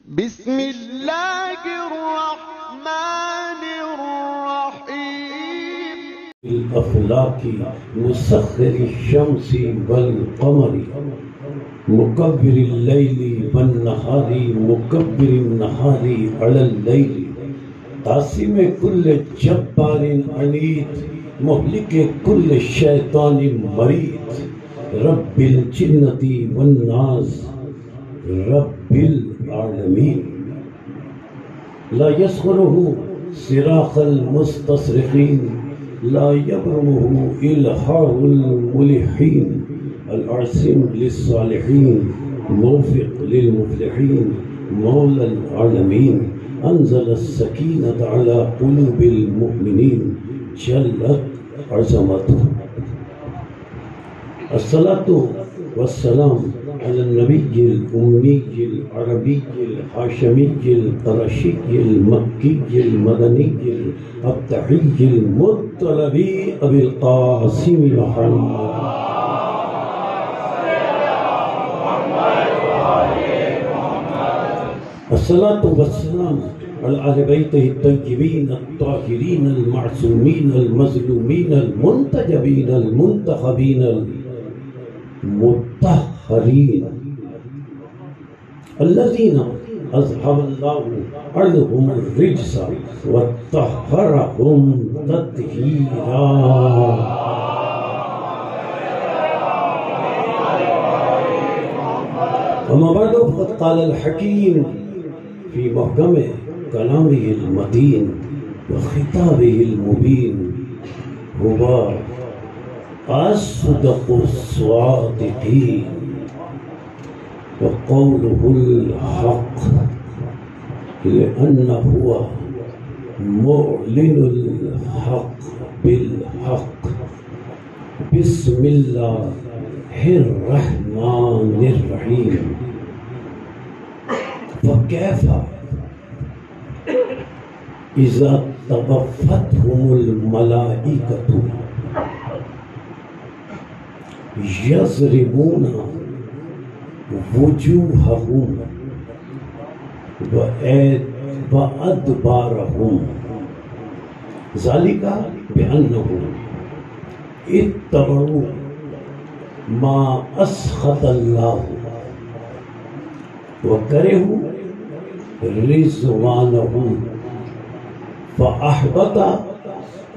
بسم الله الرحمن الرحيم. الأفلاك مسخر الشمس والقمر مكبر الليل والنهار مكبر النهار على الليل قاسم كل جبار عنيد مهلك كل شيطان مريد رب الجنة والناس رب العالمين لا يسخره صراخ المستصرخين لا يبرمه إلحاح الملحين العاصم للصالحين موفق للمفلحين مولى العالمين أنزل السكينة على قلوب المؤمنين جلت عظمته. الصلاة والسلام على النبي الأمي العربي الهاشمي القرشي المكي المدني الأبتحي المطلبي أبي القاسم محمد. الصلاة والسلام على أهل بيته الطيبين الطاهرين المعصومين المظلومين المنتجبين المنتخبين المطهرين الذين أذهب الله عنهم الرجس وطهرهم تطهيرا. وما بعد فقد قال الحكيم في محكم كلامه المتين وخطابه المبين هو أصدق الصادقين وقوله الحق لأنه هو معلن الحق بالحق. بسم الله الرحمن الرحيم. فكيف إذا توفتهم الملائكة يضربون وجوههم وأدبارهم ذلك بأنهم اتبعوا ما أسخط الله وكرهوا رضوانه فأحبط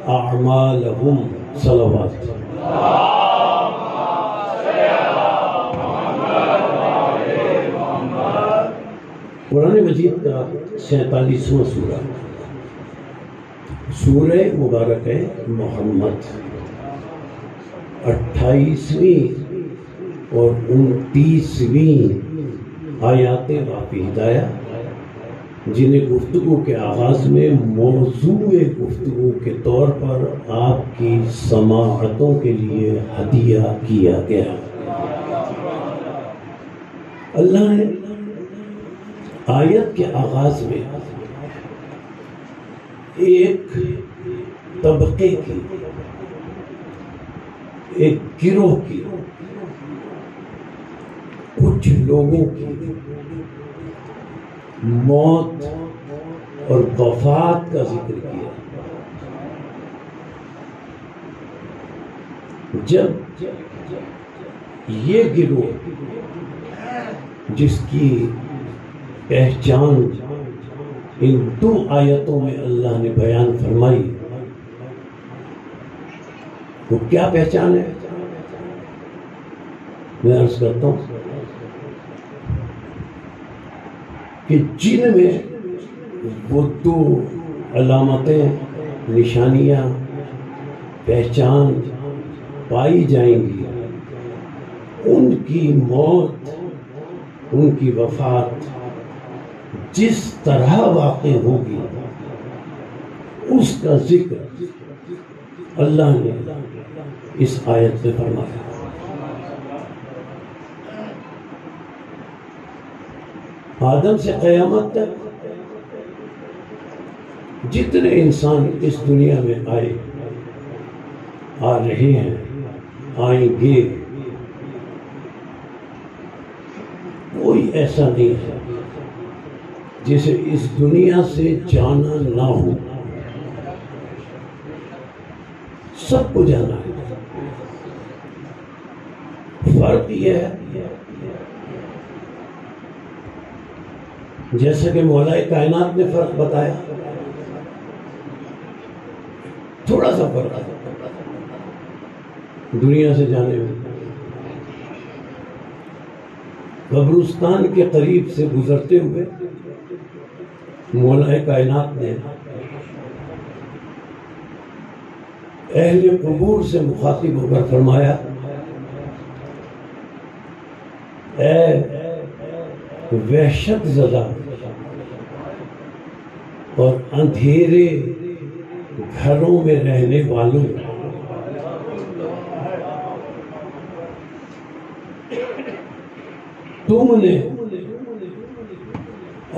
أعمالهم. صلوات. قرآن مجید کا 47واں سورہ سورہ مبارک ہے محمد. 28ویں اور 29ویں آیات باقی ہدایہ جنہیں گفتگو کے آغاز میں موضوع گفتگو کے طور پر آپ کی سماعتوں کے لیے ہدیہ کیا گیا. اللہ نے آیت کے آغاز میں ایک طبقے کی ایک گروہ کی کچھ لوگوں کی موت اور وفات کا ذکر کیا. جب یہ گروہ جس کی پہچان ان 2 آیتوں میں اللہ نے بیان فرمائی، وہ کیا پہچان ہے میں عرض کرتا ہوں کہ جن میں وہ 2 علامتیں نشانیاں پہچان پائی جائیں گی، ان کی موت ان کی وفات جس طرح واقع ہوگی اس کا ذکر اللہ نے اس آیت میں فرمایا. آدم سے قیامت تک جتنے انسان اس دنیا میں آئے آ رہے ہیں آئیں گے کوئی ایسا نہیں ہے جسے اس دنیا سے جانا نہ ہو. سب کو جانا ہے. فرق یہ ہے جیسا کہ مولا کائنات نے فرق بتایا، تھوڑا سا فرق ہے دنیا سے جانے میں. قبرستان کے قریب سے گزرتے ہوئے مولا کائنات نے اہل قبور سے مخاطب ہو کر فرمایا، اے وحشت زدہ اور اندھیرے گھروں میں رہنے والوں، تم نے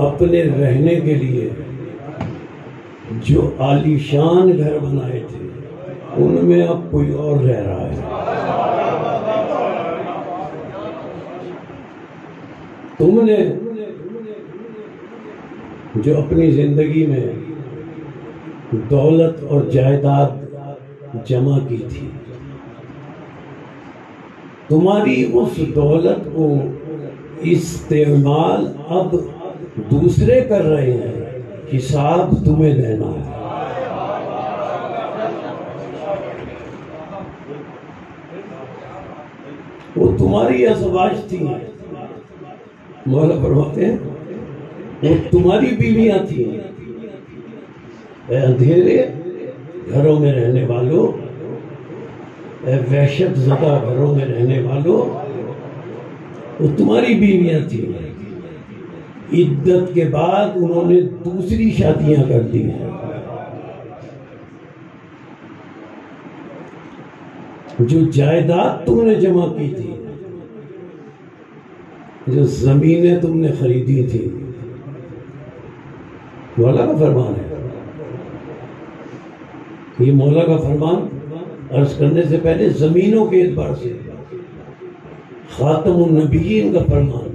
اپنے رہنے کے لیے جو عالیشان گھر بنائے تھے ان میں اب کوئی اور رہ رہا ہے. تم نے جو اپنی زندگی میں دولت اور جائیداد جمع کی تھی، تمہاری اس دولت کو استعمال اب دوسرے کر رہے ہیں، حساب تمہیں دینا ہے. وہ تمہاری ازواج تھی، مولا فرماتے ہیں وہ تمہاری بیویاں تھیں. اے اندھیرے گھروں میں رہنے والوں، اے وحشت زدہ گھروں میں رہنے والوں، وہ تمہاری بیویاں تھیں. عدت کے بعد انہوں نے دوسری شادیاں کر دی ہیں. جو جائیداد تم نے جمع کی تھی، جو زمینیں تم نے خریدی تھی، مولا کا فرمان ہے. یہ مولا کا فرمان عرض کرنے سے پہلے زمینوں کے اعتبار سے خاتم النبیین کا فرمان.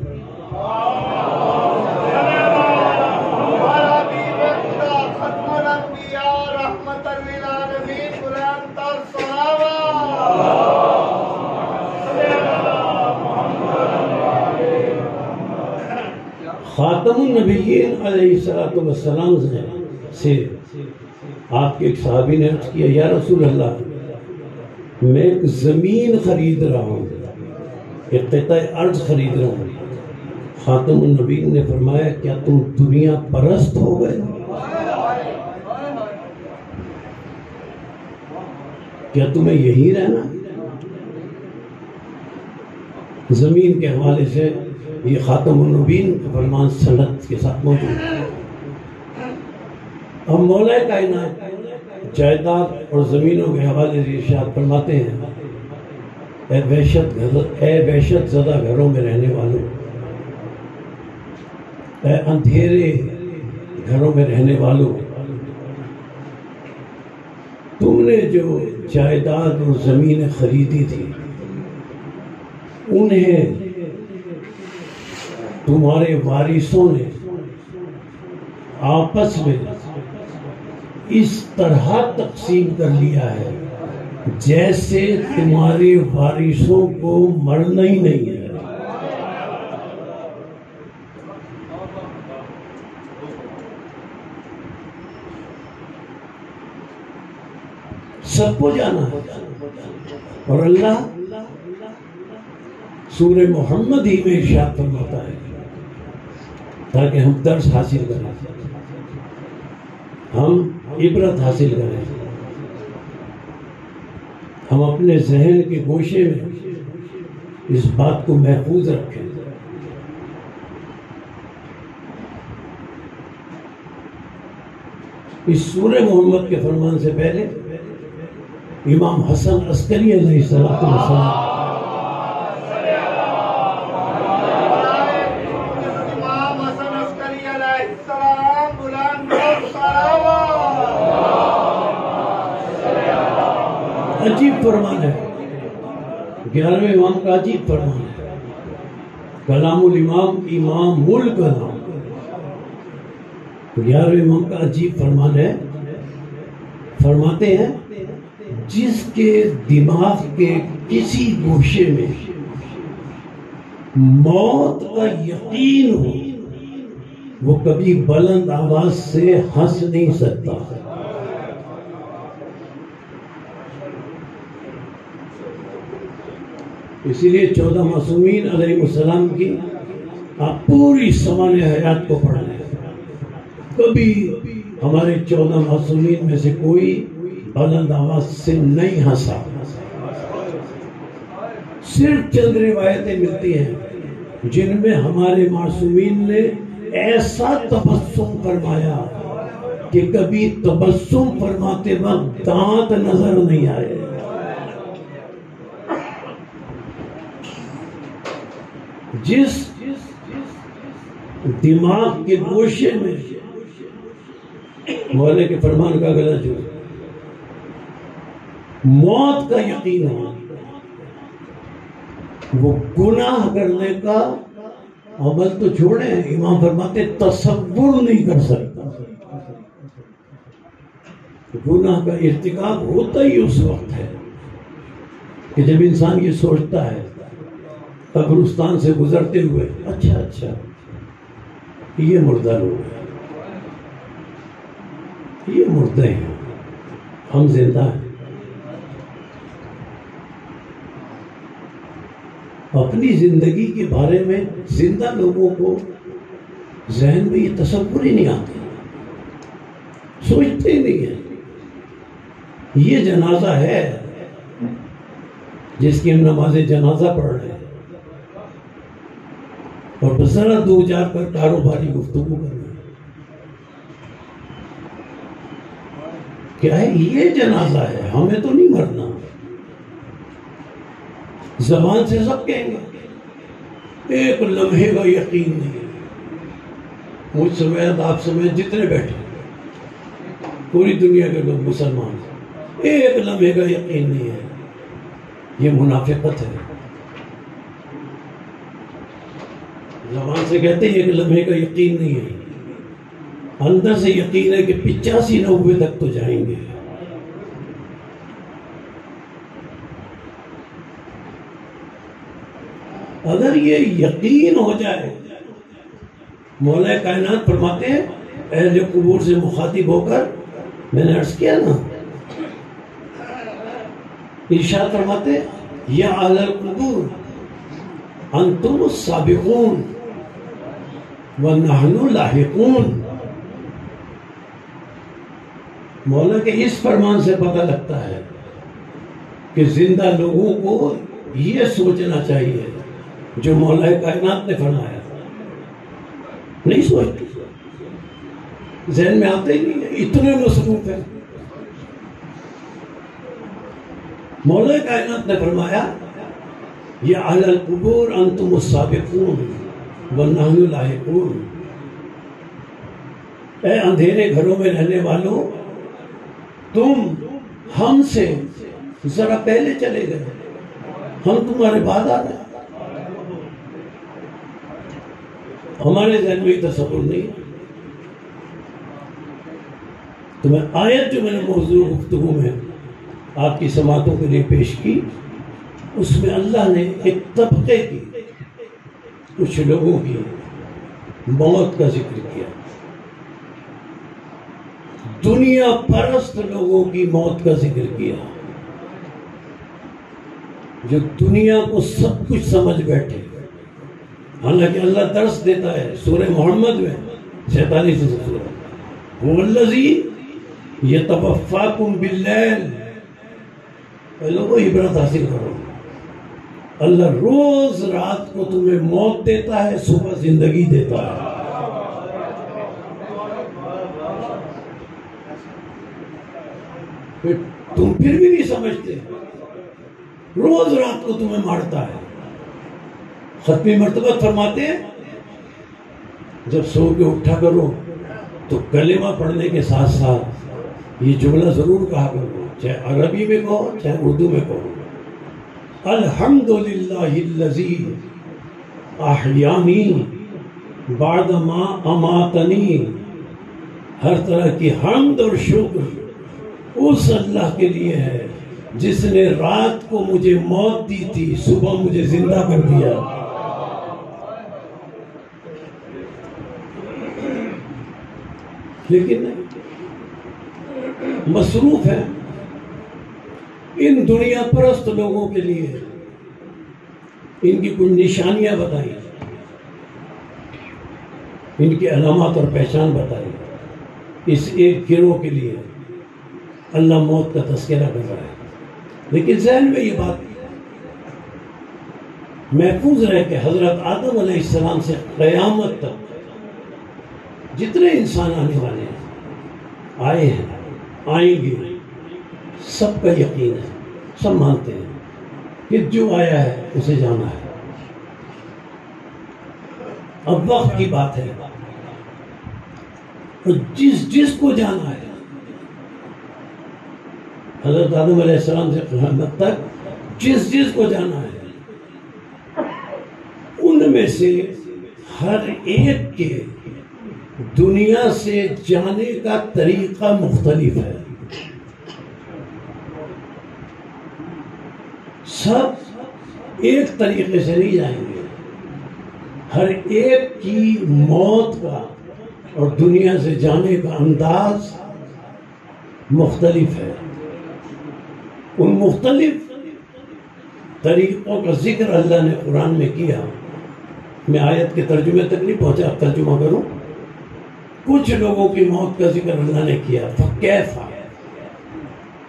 خاتم النبیین علیہ السلام سے آپ کے ایک صحابی نے عرض کیا، یا رسول اللہ میں ایک زمین خرید رہا ہوں، ایک قطع ارض خرید رہا ہوں. خاتم النبیین نے فرمایا، کیا تم دنیا پرست ہو گئے؟ کیا تمہیں یہی رہنا؟ زمین کے حوالے سے یہ خاتم النبیین کا فرمان سند کے ساتھ موجود ہے. ہم مولا کائنات جائیداد اور زمینوں کے حوالے سے ارشاد فرماتے ہیں، اے وحشت زدہ گھروں میں رہنے والوں، اے اندھیرے گھروں میں رہنے والوں، تم نے جو جائیداد اور زمینیں خریدی تھی انہیں تمہارے وارثوں نے آپس میں اس طرح تقسیم کر لیا ہے جیسے تمہارے وارثوں کو مرنا ہی نہیں ہے. سب کو جانا ہے. اور اللہ سورہ محمد ہی میں ارشاد فرماتا ہے تاکہ ہم درس حاصل کریں، ہم عبرت حاصل کریں، ہم اپنے ذہن کے گوشے میں اس بات کو محفوظ رکھیں. اس سورہ محمد کے فرمان سے پہلے امام حسن عسکری علیہ السلام عجیب فرمان ہے، 11ویں امام کا عجیب فرمان ہے. کلام الامام امام الکلام 11ویں امام کا عجیب فرمان ہے، فرماتے ہیں جس کے دماغ کے کسی گوشے میں موت کا یقین ہو وہ کبھی بلند آواز سے ہنس نہیں سکتا۔ اسی لیے 14 معصومین علیہ السلام کی آپ پوری سوانح حیات کو پڑھ لیں، کبھی ہمارے 14 معصومین میں سے کوئی بلند آواز سے نہیں ہنسا۔ صرف چند روایتیں ملتی ہیں جن میں ہمارے معصومین نے ایسا تبسم فرمایا کہ کبھی تبسم فرماتے وقت دانت نظر نہیں آئے۔ جس دماغ کے گوشے میں مولا کے فرمان کا گلا جو موت کا یقین ہو وہ گناہ کرنے کا عمل تو چھوڑیں، امام فرماتے تصور نہیں کر سکتا۔ گناہ کا ارتکاب ہوتا ہی اس وقت ہے کہ جب انسان یہ سوچتا ہے قبرستان سے گزرتے ہوئے اچھا یہ مردہ لوگ ہیں، یہ مردے ہیں، ہم زندہ ہیں۔ اپنی زندگی کے بارے میں زندہ لوگوں کو ذہن میں یہ تصور ہی نہیں آتے، سوچتے ہی نہیں ہیں۔ یہ جنازہ ہے جس کی ہم نماز جنازہ پڑھ رہے ہیں اور بس ذرا دور جا کر کاروباری گفتگو کر رہے ہیں، کیا ہے یہ جنازہ ہے، ہمیں تو نہیں مرنا۔ زبان سے سب کہیں گے، ایک لمحے کا یقین نہیں ہے۔ مجھ سمیت آپ سمیت جتنے بیٹھے پوری دنیا کے لوگ مسلمان، ایک لمحے کا یقین نہیں ہے، یہ منافقت ہے۔ زبان سے کہتے ہیں ایک لمحے کا یقین نہیں ہے، اندر سے یقین ہے کہ 85-90 تک تو جائیں گے۔ اگر یہ یقین ہو جائے، مولا کائنات فرماتے ہیں اہل قبور سے مخاطب ہو کر، میں نے عرض کیا نا، ارشاد فرماتے ہیں یا اہل القبور انتم السابقون ونحن لاحقون۔ مولا کے اس فرمان سے پتہ لگتا ہے کہ زندہ لوگوں کو یہ سوچنا چاہیے جو مولا کائنات نے فرمایا، نہیں سوچتے، ذہن میں آتے ہی نہیں ہے، اتنے مصروف ہیں۔ مولا کائنات نے فرمایا یا اہل القبور انتم السابقون ونحن لاحقون، اے اندھیرے گھروں میں رہنے والوں، تم ہم سے ذرا پہلے چلے گئے، ہم تمہارے بعد آ رہے ہیں۔ ہمارے ذہن میں تصور نہیں۔ تو میں آیت جو میں نے موضوع گفتگو میں آپ کی سماعتوں کے لیے پیش کی، اس میں اللہ نے ایک طبقے کی، کچھ لوگوں کی موت کا ذکر کیا، دنیا پرست لوگوں کی موت کا ذکر کیا، جو دنیا کو سب کچھ سمجھ بیٹھے۔ حالانکہ اللہ درس دیتا ہے سورہ محمد میں 47 سورہ، هو الذی یتوفاکم باللیل، اے لوگوں عبرت حاصل کرو، اللہ روز رات کو تمہیں موت دیتا ہے، صبح زندگی دیتا ہے۔ تم پھر بھی نہیں سمجھتے، روز رات کو تمہیں مارتا ہے۔ ختمی مرتبہ فرماتے ہیں جب سو کے اٹھا کرو تو کلمہ پڑھنے کے ساتھ ساتھ یہ جملہ ضرور کہا کرو، چاہے عربی میں کہو چاہے اردو میں کہو، الحمدللہ الذی احیانی بعد ما اماتنی ہر طرح کی حمد اور شکر اس اللہ کے لیے ہے جس نے رات کو مجھے موت دی تھی، صبح مجھے زندہ کر دیا۔ لیکن مصروف ہے ان دنیا پرست لوگوں کے لیے، ان کی کچھ نشانیاں بتائیں، ان کی علامات اور پہچان بتائیں۔ اس ایک گروہ کے لیے اللہ موت کا تذکرہ کر رہا ہے، لیکن ذہن میں یہ بات محفوظ رہے کہ حضرت آدم علیہ السلام سے قیامت تک جتنے انسان آنے والے ہیں، آئے ہیں، آئیں گے، سب کا یقین ہے، سب مانتے ہیں کہ جو آیا ہے اسے جانا ہے۔ اب وقت کی بات ہے، اور جس کو جانا ہے، حضرت آدم علیہ السلام سے قیامت تک جس کو جانا ہے، ان میں سے ہر ایک کے دنیا سے جانے کا طریقہ مختلف ہے۔ سب ایک طریقے سے نہیں جائیں گے، ہر ایک کی موت کا اور دنیا سے جانے کا انداز مختلف ہے۔ ان مختلف طریقوں کا ذکر اللہ نے قرآن میں کیا۔ میں آیت کے ترجمے تک نہیں پہنچا، اب ترجمہ کروں۔ کچھ لوگوں کی موت کا ذکر اللہ نے کیا، فَكَيْفَ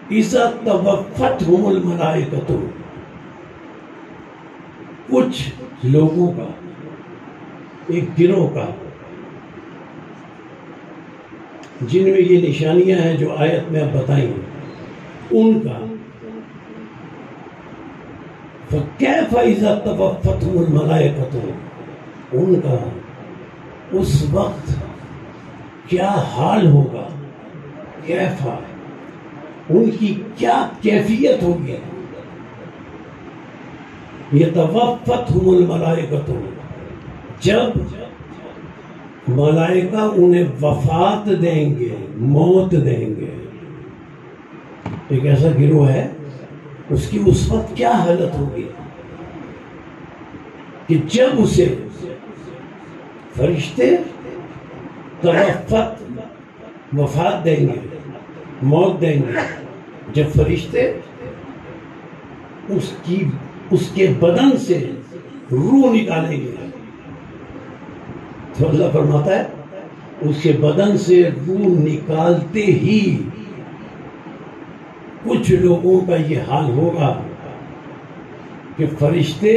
إِذَا تَوَفَّتْهُمُ الْمَلَائِكَةُ، کچھ لوگوں کا، ایک گروہ کا، جن میں یہ نشانیاں ہیں جو آیت میں اب بتائیں، ان کا فَكَيْفَ إِذَا تَوَفَّتْهُمُ الْمَلَائِكَةُ، ان کا اس وقت کیا حال ہوگا، کیفا، ان کی کیا کیفیت ہوگی۔ یتوفتہم الملائکۃ، جب ملائکہ انہیں وفات دیں گے، موت دیں گے۔ ایک ایسا گروہ ہے، اس کی اس وقت کیا حالت ہوگی کہ جب اسے فرشتے وفات دیں گے، موت دیں گے، جب فرشتے اس کے بدن سے روح نکالیں گے، تو اللہ فرماتا ہے اس کے بدن سے روح نکالتے ہی کچھ لوگوں کا یہ حال ہوگا کہ فرشتے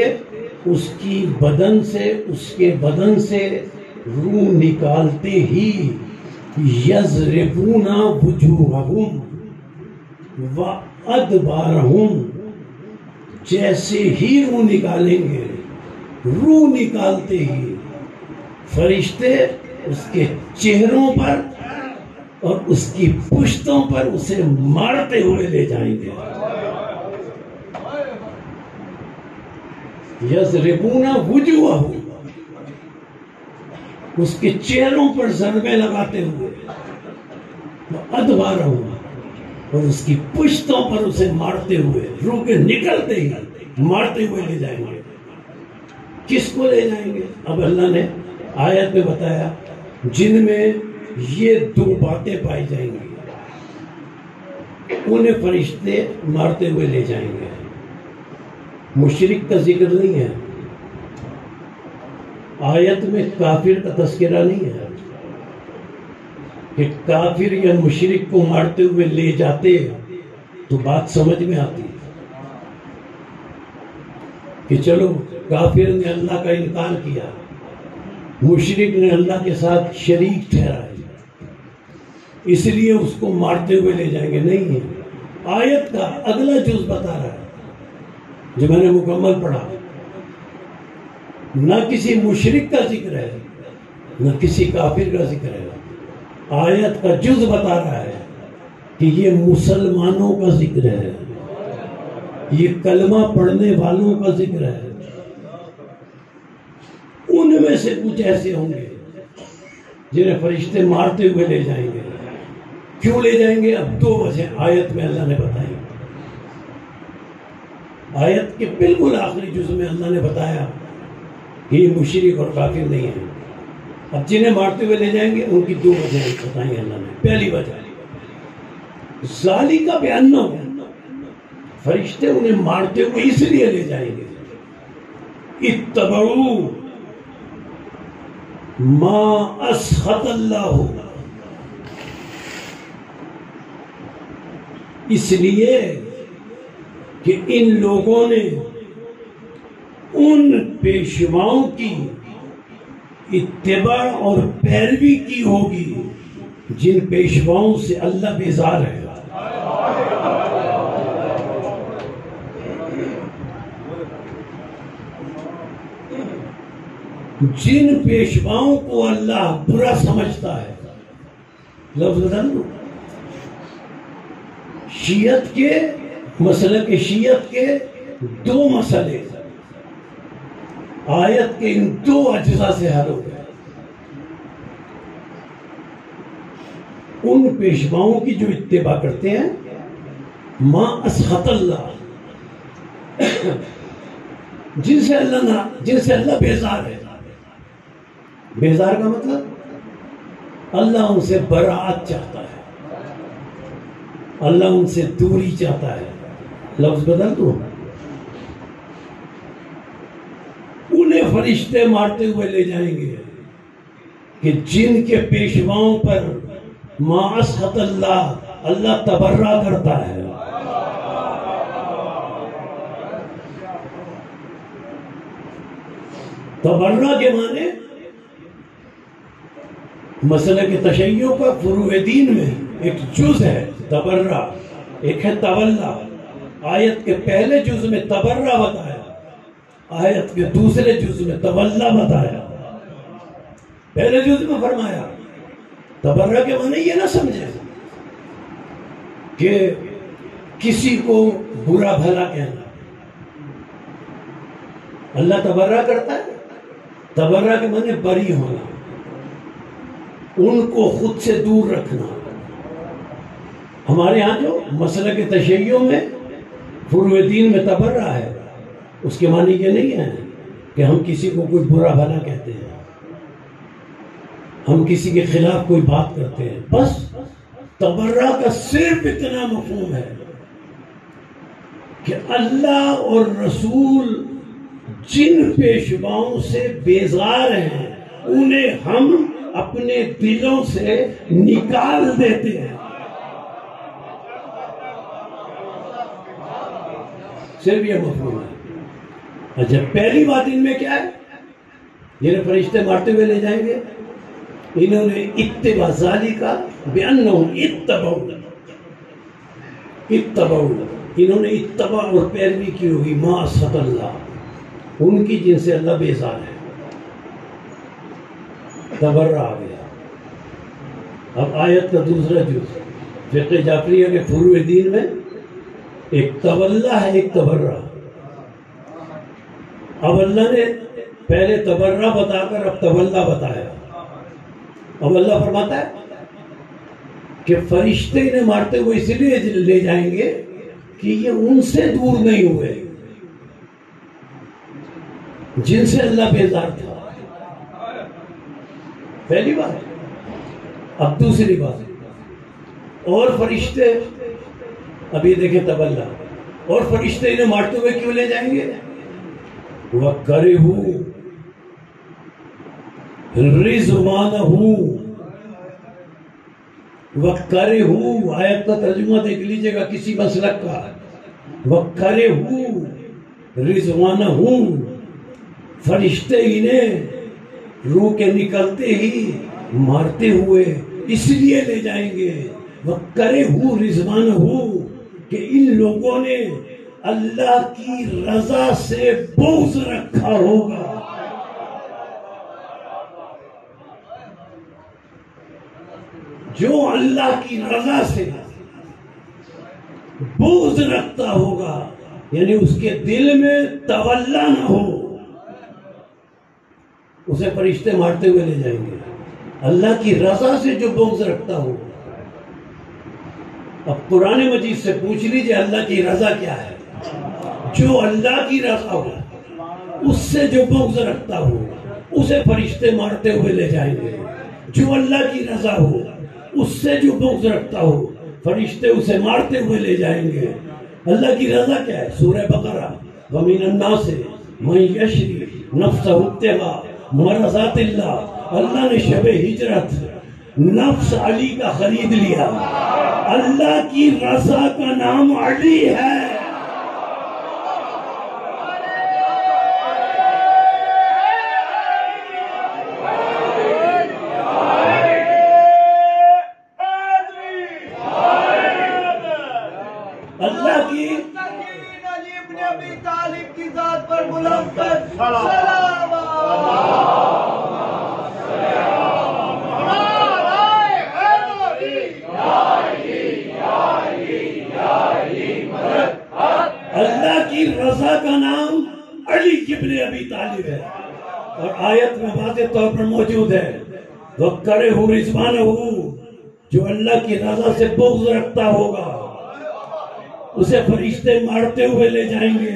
اس کے بدن سے روح نکالتے ہی یضربون وجوہہم وادبارہم، جیسے ہی روح نکالیں گے، روح نکالتے ہی فرشتے اس کے چہروں پر اور اس کی پشتوں پر اسے مارتے ہوئے لے جائیں گے۔ یضربون وجوہہم، اس کے چہروں پر ضربے لگاتے ہوئے، وادبارہم، اور اس کی پشتوں پر اسے مارتے ہوئے، روح کے نکلتے ہی مارتے ہوئے لے جائیں گے۔ کس کو لے جائیں گے؟ اب اللہ نے آیت میں بتایا جن میں یہ دو باتیں پائی جائیں گی، انہیں فرشتے مارتے ہوئے لے جائیں گے۔ مشرک کا ذکر نہیں ہے، آیت میں کافر کا تذکرہ نہیں ہے کہ کافر یا مشرک کو مارتے ہوئے لے جاتے تو بات سمجھ میں آتی کہ چلو کافر نے اللہ کا انکار کیا، مشرک نے اللہ کے ساتھ شریک ٹھہرایا، اس لیے اس کو مارتے ہوئے لے جائیں گے۔ نہیں ہے، آیت کا اگلا جز بتا رہا ہے جو میں نے مکمل پڑھا، نہ کسی مشرک کا ذکر ہے نہ کسی کافر کا ذکر ہے، آیت کا جز بتا رہا ہے کہ یہ مسلمانوں کا ذکر ہے، یہ کلمہ پڑھنے والوں کا ذکر ہے۔ ان میں سے کچھ ایسے ہوں گے جنہیں فرشتے مارتے ہوئے لے جائیں گے. کیوں لے جائیں گے؟ اب 2 وجہ آیت میں اللہ نے بتائی. آیت کے بالکل آخری جز میں اللہ نے بتایا کہ یہ مشرک اور کافر نہیں ہے. اب جنہیں مارتے ہوئے لے جائیں گے ان کی 2 وجہ بتائیں اللہ نے. پہلی وجہ ذالک بأنہم، فرشتے انہیں مارتے ہوئے اس لیے لے جائیں گے اتبعوا ما اسخط اللہ، اس لیے کہ ان لوگوں نے ان پیشواؤں کی اتباع اور پیروی کی ہوگی جن پیشواؤں سے اللہ بیزار ہے. جن پیشواؤں کو اللہ برا سمجھتا ہے. لفظ بدل دو. شیعت کے مسلک شیعت کے 2 مسئلے آیت کے ان 2 اجزاء سے حل ہو گئے. ان پیشواؤں کی جو اتباع کرتے ہیں ما اسخط اللہ، جن سے اللہ بیزار ہے. بیزار کا مطلب اللہ ان سے براءت چاہتا ہے، اللہ ان سے دوری چاہتا ہے. لفظ بدل دو. انہیں فرشتے مارتے ہوئے لے جائیں گے کہ جن کے پیشواؤں پر ما اسخط اللہ تبرہ کرتا ہے. تبرہ کے معنی مسلک تشیع کا فروع دین میں ایک جز ہے تبرہ، ایک ہے تولا. آیت کے پہلے جز میں تبرہ بتایا، آیت کے دوسرے جز میں تولا بتایا. پہلے جز میں فرمایا تبرہ کے معنی یہ نہ سمجھے کہ کسی کو برا بھلا کہنا. اللہ تبرہ کرتا ہے. تبرہ کے معنی بری ہونا، ان کو خود سے دور رکھنا. ہمارے ہاں جو مسلک تشیع میں فروع دین میں تبرہ ہے، اس کے معنی یہ نہیں ہے کہ ہم کسی کو کوئی برا بھلا کہتے ہیں، ہم کسی کے خلاف کوئی بات کرتے ہیں. بس تبرہ کا صرف اتنا مفہوم ہے کہ اللہ اور رسول جن پیشواؤں سے بیزار ہیں انہیں ہم اپنے دلوں سے نکال دیتے ہیں. صرف یہ مفہوم ہے. اچھا، پہلی بات ان میں کیا ہے؟ جنہیں فرشتے مارتے ہوئے لے جائیں گے انہوں نے اتباع ذالک بأنہم اتبعوا، انہوں نے اتباع اور پیروی کی ہوگی ما اسخط اللہ، ان کی جن سے اللہ بیزار ہے. تبرہ آ گیا. اب آیت کا دوسرا جز فقہ جعفریہ کے فروع دین میں ایک تولا ہے، ایک تبرہ. اب اللہ نے پہلے تبرہ بتا کر اب تولا بتایا. اب اللہ فرماتا ہے کہ فرشتے انہیں مارتے ہوئے اس لیے لے جائیں گے کہ یہ ان سے دور نہیں ہوئے جن سے اللہ بیزار تھا. پہلی بات. اب دوسری بات، اور فرشتے، اب یہ دیکھیں تولا، اور فرشتے انہیں مارتے ہوئے کیوں لے جائیں گے؟ وَكَرِهُ رِضْوَانَهُ. وَكَرِهُ آیت کا ترجمہ دیکھ لیجئے گا کسی مسلک کا. وَكَرِهُ رِضْوَانَهُ، فرشتے انہیں روح کے نکلتے ہی مارتے ہوئے اس لیے لے جائیں گے وَكَرِهُ رِضْوَانَهُ کہ ان لوگوں نے اللہ کی رضا سے بغض رکھا ہوگا. جو اللہ کی رضا سے بغض رکھتا ہوگا، یعنی اس کے دل میں تولا نہ ہو، اسے فرشتے مارتے ہوئے لے جائیں گے. اللہ کی رضا سے جو بغض رکھتا ہو. اب قرآن مجید سے پوچھ لیجئے اللہ کی رضا کیا ہے. جو اللہ کی رضا ہو اس سے جو بغض رکھتا ہو اسے فرشتے مارتے ہوئے لے جائیں گے. جو اللہ کی رضا ہو اس سے جو بغض رکھتا ہو فرشتے اسے مارتے ہوئے لے جائیں گے. اللہ کی رضا کیا ہے؟ سورہ بقرہ وَمِنَ النَّاسِ مَن يَشْرِي نَفْسَهُ ابْتِغَاءَ مَرْضَاتِ اللَّهِ. اللہ نے شب ہجرت نفس علی کا خرید لیا. اللہ کی رضا کا نام علی ہے. اللہ کی علی ابن ابی طالب کی ذات پر بلند سلام. اللہ کی رضا کا نام علی ابن ابی طالب ہے. اور آیت میں واضح طور پر موجود ہے وَكَرِهُ رِضْوَانَهُ. جو اللہ کی رضا سے بغض رکھتا ہوگا اسے فرشتے مارتے ہوئے لے جائیں گے.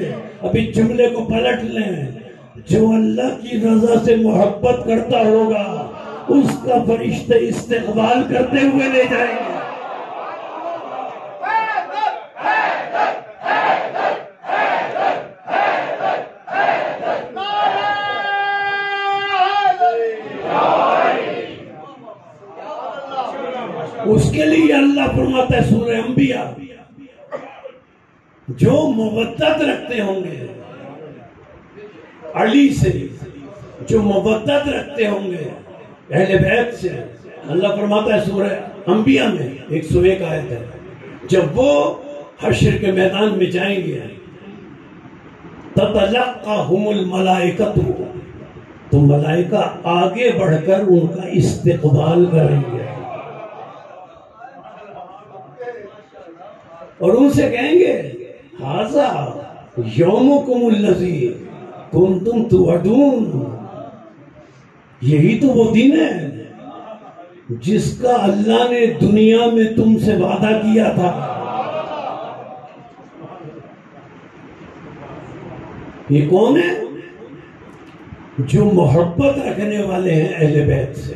ابھی جملے کو پلٹ لیں. جو اللہ کی رضا سے محبت کرتا ہوگا اس کا فرشتے استقبال کرتے ہوئے لے جائیں گے. اس کے لیے اللہ فرماتا ہے سورہ انبیاء جو مودت رکھتے ہوں گے علی سے, جو مودت رکھتے ہوں گے اہل بیت سے, اللہ فرماتا ہے سورہ انبیاء میں 101 آیت ہے جب وہ حشر کے میدان میں جائیں گے تَتَلَقَّهُمُ الْمَلَائِكَةُ تو ملائکہ آگے بڑھ کر ان کا استقبال کریں گے اور ان سے کہیں گے ھذا یومکم الذی کنتم توعدون. یہی تو وہ دن ہے جس کا اللہ نے دنیا میں تم سے وعدہ کیا تھا. یہ کون ہے؟ جو محبت رکھنے والے ہیں اہل بیت سے.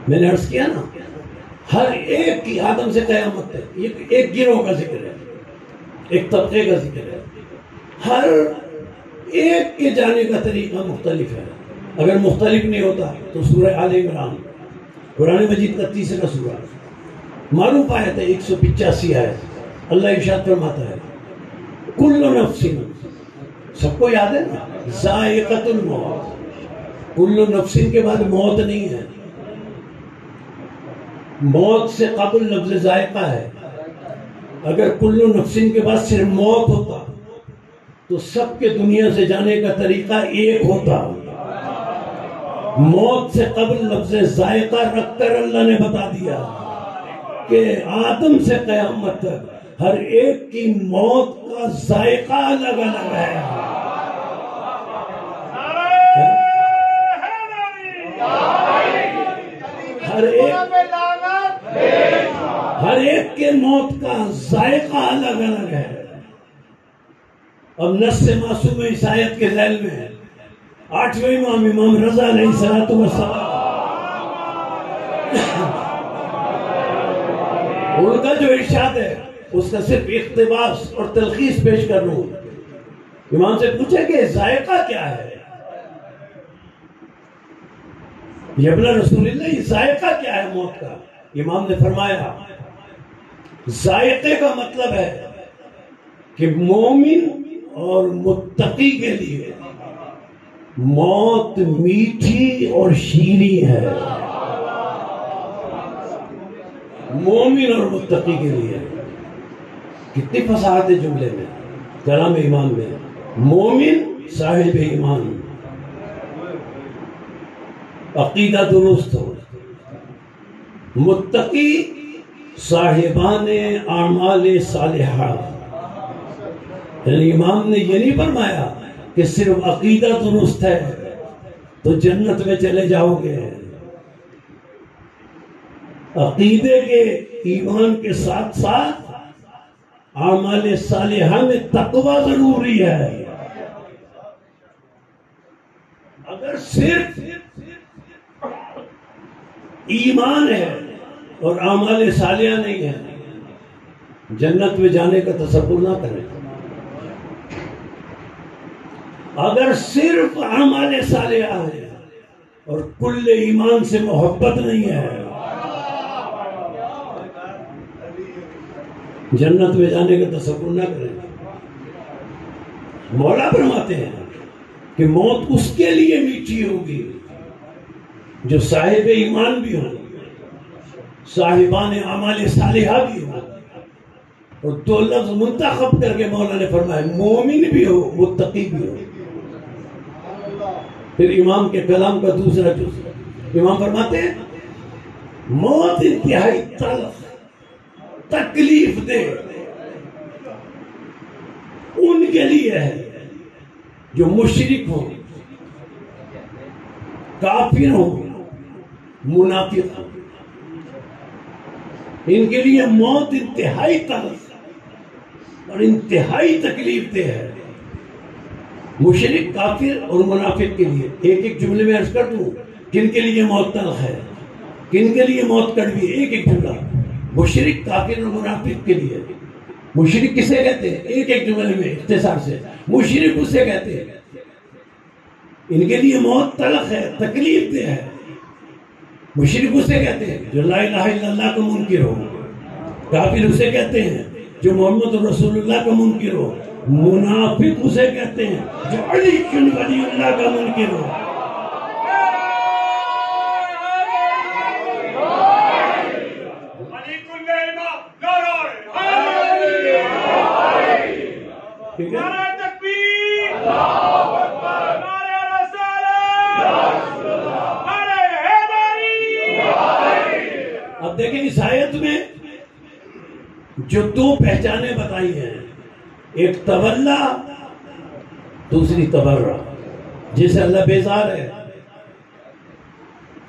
میں نے عرض کیا نا ہر ایک کی آدم سے قیامت ہے. یہ ایک گروہ کا ذکر ہے, ایک طبقے کا ذکر ہے. ہر ایک کے جانے کا طریقہ مختلف ہے. اگر مختلف نہیں ہوتا تو سورہ آل عمران قرآن مجید کا 30واں سورہ معروف آیت ہے 185 آیت. اللہ ارشاد فرماتا ہے کل نفس, سب کو یاد ہے نا, ذائقۃ الموت. کل نفس کے بعد موت نہیں ہے. موت سے قبل لفظ ذائقہ ہے. اگر کل نفس کے بعد صرف موت ہوتا تو سب کے دنیا سے جانے کا طریقہ ایک ہوتا. موت سے قبل لفظ ذائقہ رکھ کر اللہ نے بتا دیا کہ آدم سے قیامت تک ہر ایک کی موت کا ذائقہ الگ الگ ہے. ہر ایک کے موت کا ذائقہ الگ الگ ہے. اب نص معصوم اس آیت کے ذیل میں ہے 8ویں امام امام رضا علیہ السلام ان کا جو ارشاد ہے اس کا صرف اقتباس اور تلخیص پیش کر لوں. امام سے پوچھے کہ ذائقہ کیا ہے؟ یبنا رسول اللہ, یہ ذائقہ کیا ہے موت کا؟ امام نے فرمایا ذائقے کا مطلب ہے کہ مومن اور متقی کے لیے موت میٹھی اور شیریں ہے. مومن اور متقی کے لیے کتنی فصاحت ہے جملے میں, کلام امام میں. مومن صاحب ایمان, عقیدہ درست ہو. متقی صاحبان اعمال صالحہ. یعنی امام نے یہ نہیں فرمایا کہ صرف عقیدہ درست ہے تو جنت میں چلے جاؤ گے. عقیدے کے ایمان کے ساتھ ساتھ اعمال صالحہ میں تقوی ضروری ہے. اگر صرف ایمان ہے اور اعمال صالحہ نہیں ہے، جنت میں جانے کا تصور نہ کریں. اگر صرف اعمال صالحہ ہے اور کل ایمان سے محبت نہیں ہے، جنت میں جانے کا تصور نہ کریں. مولا فرماتے ہیں کہ موت اس کے لیے میٹھی ہوگی جو صاحب ایمان بھی ہو، صاحبان اعمال صالحہ بھی ہو. اور دو لفظ منتخب کر کے مولا نے فرمایا، مومن بھی ہو متقی بھی ہو. پھر امام کے کلام کا دوسرا جز امام فرماتے ہیں موت انتہائی تلخ تکلیف دے ان کے لیے ہے جو مشرک ہوں، کافر ہوں، منافق ہوں. ان کے لیے موت انتہائی تلخ اور انتہائی تکلیف دے ہے. مشرک، کافر اور منافق کے لیے ایک ایک جملے میں عرض کر دوں کن کے لیے موت تلخ ہے، کن کے لیے موت کڑوی ہے. ایک ایک جملہ مشرک، کافر اور منافق کے لیے. مشرک کسے کہتے ہیں؟ ایک ایک جملے میں اختصار سے، مشرک اسے کہتے ہیں ان کے لیے موت تلخ ہے، تکلیف دہ ہے. مشرک اسے کہتے ہیں جو لا الہ الا اللہ کا منکر ہو. کافر اسے کہتے ہیں جو محمد رسول اللہ کا منکر ہو. منافق اسے کہتے ہیں جو علی ولی اللہ کا منکر ہو. ٹھیک ہے؟ اب دیکھیں اس آیت میں جو دو پہچانیں بتائی ہیں، ایک تولا، دوسری تبرع. جسے اللہ بیزار ہے،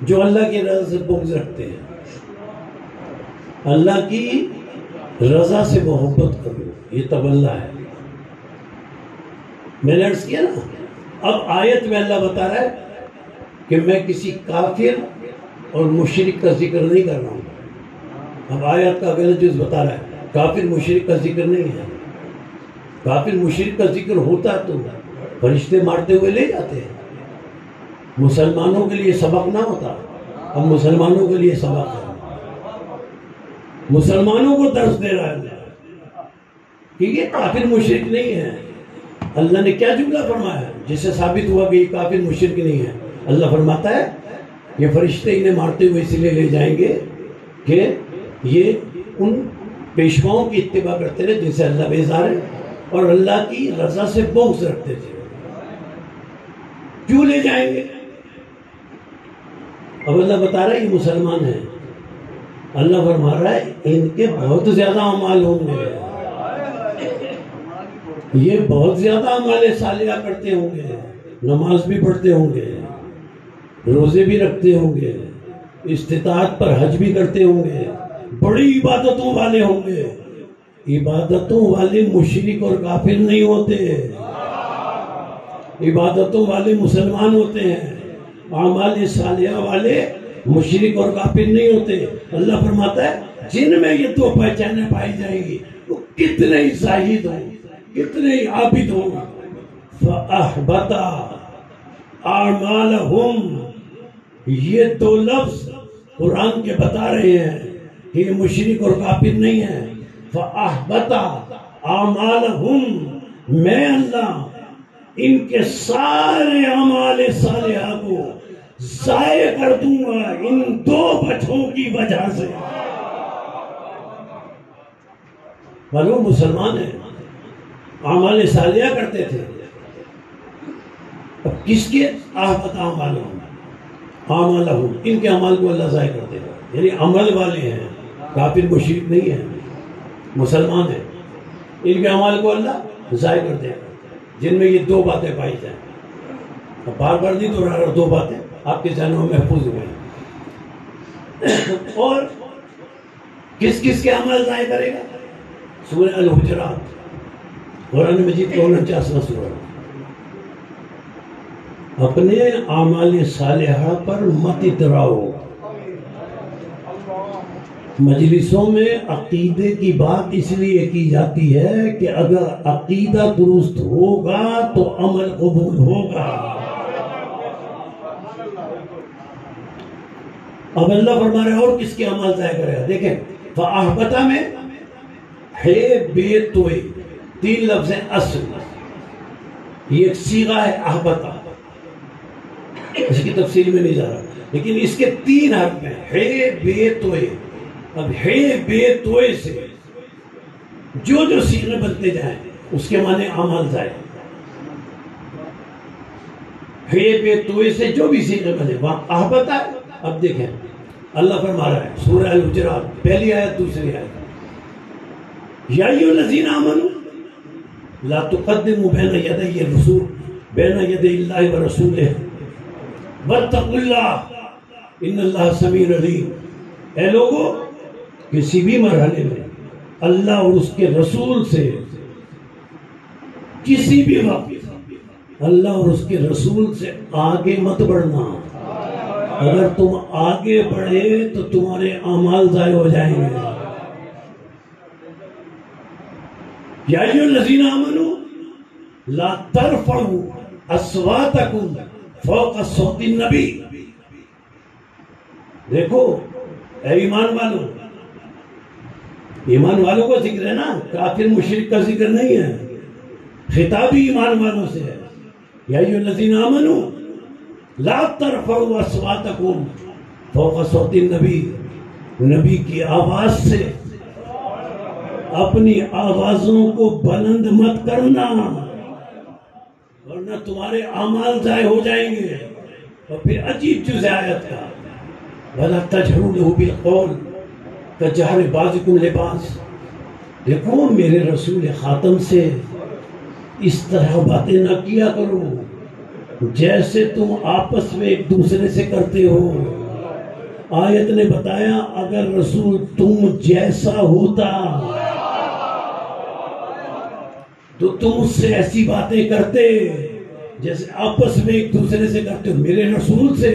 جو اللہ کی رضا سے بغض رکھتے ہیں. اللہ کی رضا سے محبت کرو، یہ تولا ہے. میں نے عرض کیا نا، اب آیت میں اللہ بتا رہا ہے کہ میں کسی کافر اور مشرک کا ذکر نہیں کر رہا ہوں. اب آیت کا اگلا جز بتا رہا ہے کافر مشرک کا ذکر نہیں ہے. کافر مشرک کا ذکر ہوتا تو فرشتے مارتے ہوئے لے جاتے ہیں. مسلمانوں کے لیے سبق نہ ہوتا. اب مسلمانوں کے لیے سبق ہے، مسلمانوں کو درس دے رہا ہے کہ یہ کافر مشرک نہیں ہے. اللہ نے کیا جملہ فرمایا جس سے ثابت ہوا کہ یہ کافر مشرک نہیں ہے؟ اللہ فرماتا ہے یہ فرشتے انہیں مارتے ہوئے اس لیے لے جائیں گے کہ یہ ان پیشواؤں کی اتباع کرتے رہے جن سے اللہ بیزار ہے اور اللہ کی رضا سے بغض رکھتے تھے. کیوں لے جائیں گے؟ اب اللہ بتا رہا ہے یہ مسلمان ہیں. اللہ فرما رہا ہے ان کے بہت زیادہ اعمال ہوں گے، یہ بہت زیادہ اعمال صالحہ کرتے ہوں گے، نماز بھی پڑھتے ہوں گے، روزے بھی رکھتے ہوں گے، استطاعت پر حج بھی کرتے ہوں گے، بڑی عبادتوں والے ہوں گے. عبادتوں والے مشرک اور کافر نہیں ہوتے، عبادتوں والے مسلمان ہوتے ہیں. اعمال صالحہ والے مشرک اور کافر نہیں ہوتے. اللہ فرماتا ہے جن میں یہ دو پہچانیں پائی جائیں گی وہ کتنے ہی زاہد ہوں، کتنے ہی عابد ہوں. فَأَحْبَطَ أَعْمَالَهُمْ، یہ دو لفظ قرآن کے بتا رہے ہیں کہ یہ مشرک اور کافر نہیں ہے. فَأَحْبَطَ أَعْمَالَهُمْ، میں اللہ ان کے سارے اعمال صالحہ کو ضائع کر دوں گا ان دو بچوں کی وجہ سے. وہ مسلمان ہیں، اعمال صالحہ کرتے تھے. اب کس کے احبط اعمالہم، ان کے اعمال کو اللہ ضائع کر دے گا. یعنی عمل والے ہیں، کافر مشرک نہیں ہیں، مسلمان ہیں، ان کے اعمال کو اللہ ضائع کر دے گا جن میں یہ دو باتیں پائی جائیں. اب بار بار نہیں تو دو باتیں آپ کے ذہنوں میں محفوظ ہوئے. اور کس کس کے عمل ضائع کرے گا؟ سورہ الحجرات، قرآن مجید کا 49واں سورہ۔ اپنے اعمال صالحہ پر مت اتراؤ۔ مجلسوں میں عقیدے کی بات اس لیے کی جاتی ہے کہ اگر عقیدہ درست ہوگا تو عمل قبول ہوگا۔ اب اللہ فرما رہے اور کس کے عمل ضائع کرے گا؟ دیکھیں فَأَحْبَتَ میں ہے بے توئے، 3 لفظ ہیں اصل، یہ ایک صیغہ ہے احبتا، اس کی تفصیل میں نہیں جا رہا، لیکن اس کے 3 حرف ہیں، ہے بے توئے۔ اب ہے بے توئے سے جو صیغے بنتے جائیں اس کے معنی اعمال ضائع۔ ہے بے توئے سے جو بھی صیغے بنے وہاں احبتا ہے۔ اب دیکھیں اللہ فرما رہا ہے سورہ الحجرات، پہلی آیت دوسری آیت، یا ایھا الذین آمنوا لا تقدموا بین یدی الرسول بین یدی اللہ ورسولہ واتقوا اللہ ان اللہ سمیع علیم۔ اے لوگوں، کسی بھی مرحلے میں اللہ اور اس کے رسول سے کسی بھی وقت اللہ اور اس کے رسول سے آگے مت بڑھنا۔ اگر تم آگے بڑھے تو تمہارے اعمال ضائع ہو جائیں گے۔ یا ایھا الذین آمنوا لا ترفعوا اصواتکم فوق صوت النبی۔ دیکھو اے ایمان والوں، ایمان والوں کا ذکر ہے نا، کافر مشرک کا ذکر نہیں ہے، خطابی ایمان والوں سے ہے۔ یا ایھا الذین آمنوا لا ترفعوا اصواتکم فوق صوت النبی، نبی کی آواز سے اپنی آوازوں کو بلند مت کرنا ورنہ تمہارے اعمال ضائع ہو جائیں گے۔ اور پھر عجیب چیز ہے آیت کا، وَلَا تَجْهَرُوا لَهُ بِالْقَوْلِ كَجَهْرِ بَعْضِكُمْ لِبَعْضٍ۔ دیکھو میرے رسول خاتم سے اس طرح باتیں نہ کیا کرو جیسے تم آپس میں ایک دوسرے سے کرتے ہو۔ آیت نے بتایا اگر رسول تم جیسا ہوتا تو تم اس سے ایسی باتیں کرتے جیسے آپس میں ایک دوسرے سے کرتے ہو۔ میرے رسول سے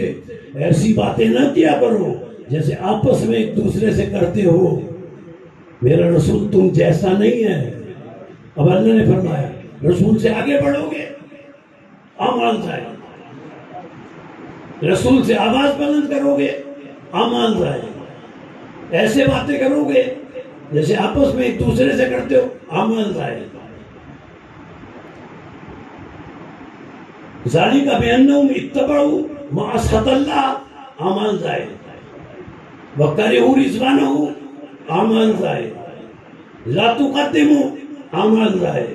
ایسی باتیں نہ کیا کرو جیسے آپس میں ایک دوسرے سے کرتے ہو، میرا رسول تم جیسا نہیں ہے۔ اب اللہ نے فرمایا رسول سے آگے بڑھو گے اعمال ضائع، رسول سے آواز بلند کرو گے اعمال ضائع، ایسے باتیں کرو گے جیسے آپس میں ایک دوسرے سے کرتے ہو اعمال ضائع۔ ذالک بانہم اتبعوا ما اسخط اللہ، اعمال ضائع، وکرہوا رضوانہ، اعمال ضائع، لا تقدموا، اعمال ضائع،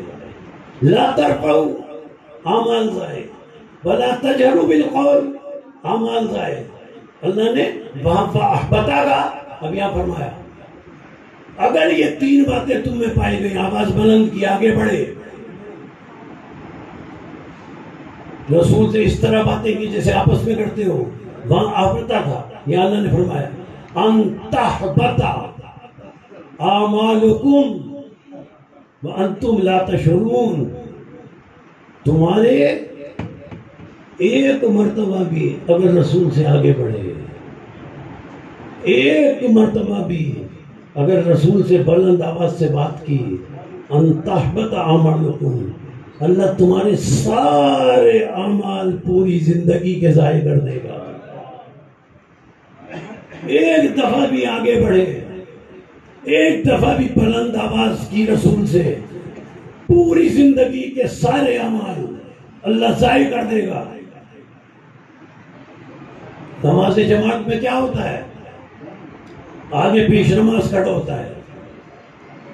لا ترفعوا، اعمال ضائع، ولا تجہروا بالقول، اعمال ضائع۔ اللہ نے وہاں فاحبطا کا اب یہاں فرمایا اگر یہ 3 باتیں تم میں پائی گئی، آواز بلند کی، آگے بڑھے، رسول سے اس طرح باتیں کی جیسے آپس میں کرتے ہو، وہاں احبطا تھا، یہاں اللہ نے فرمایا ان تحبط اعمالکم وانتم لا تشعرون، تمہارے ایک مرتبہ بھی اگر رسول سے آگے بڑھے، ایک مرتبہ بھی اگر رسول سے بلند آواز سے بات کی، ان تحبط اعمالکم، اللہ تمہارے سارے اعمال پوری زندگی کے ضائع کر دے گا۔ ایک دفعہ بھی آگے بڑھے، ایک دفعہ بھی بلند آواز کی رسول سے، پوری زندگی کے سارے اعمال اللہ ضائع کر دے گا۔ نماز جماعت میں کیا ہوتا ہے؟ آگے پیش نماز کھڑا ہوتا ہے،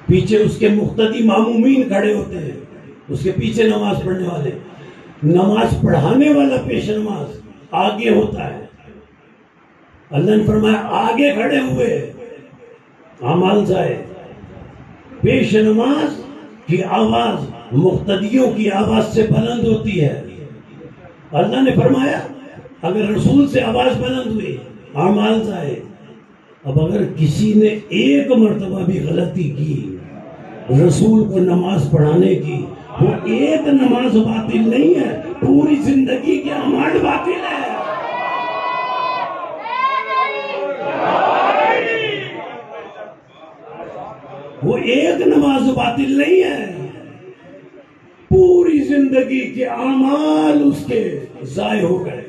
پیچھے اس کے مقتدی معمومین کھڑے ہوتے ہیں، اس کے پیچھے نماز پڑھنے والے، نماز پڑھانے والا پیش نماز آگے ہوتا ہے۔ اللہ نے فرمایا آگے کھڑے ہوئے اعمال ضائع، پیش نماز کی آواز مقتدیوں کی آواز سے بلند ہوتی ہے۔ اللہ نے فرمایا اگر رسول سے آواز بلند ہوئی اعمال ضائع، اب اگر کسی نے ایک مرتبہ بھی غلطی کی رسول کو نماز پڑھانے کی، وہ ایک نماز باطل نہیں ہے، پوری زندگی کے اعمال باطل ہے۔ وہ ایک نماز باطل نہیں ہے، پوری زندگی کے اعمال اس کے ضائع ہو گئے۔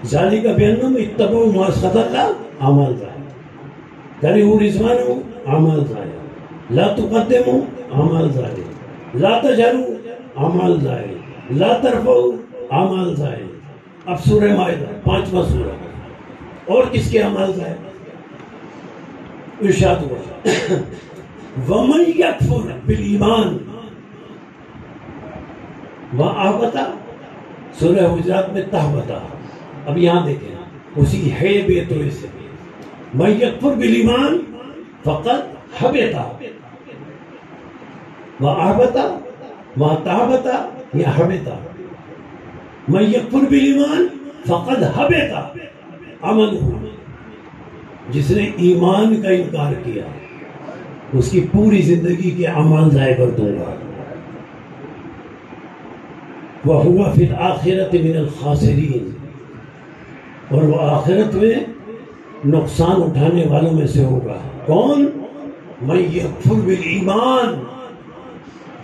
ذالک بأنہم اتبعوا ما اسخط اللہ اعمال ضائع، کرہوا رضوانہ اعمال ضائع، لا تقدموا اعمال ضائع، لا تجہروا اعمال ضائع، لا ترفعوا اعمال ضائع۔ اب سورہ مائدہ 5واں سورہ، اور کس کے اعمال ضائع؟ ارشاد ہوا وَمَن يَكْفُرْ بِالْإِيمَانِ وَأَحْبَطَ، سورہ حجرات میں تحبطہ۔ اب یہاں دیکھیں اسی ہے بے تو سے مَن يَكْفُرْ بِالْإِيمَانِ فَقَدْ حَبِطَ وَأَحْبَطَ وَتَحْبَطَ یا حَبِطَ۔ مَن يَكْفُرْ بِالْإِيمَانِ فَقَدْ حَبِطَ عَمَلُهُ، جس نے ایمان کا انکار کیا اس کی پوری زندگی کے اعمال ضائع کر دوں گا۔ وَهُوَ فِي الْآخِرَةِ مِنَ الْخَاسِرِينَ، اور وہ آخرت میں نقصان اٹھانے والوں میں سے ہوگا۔ کون؟ مَن يَكْفُرْ بِالْإِيمَانِ،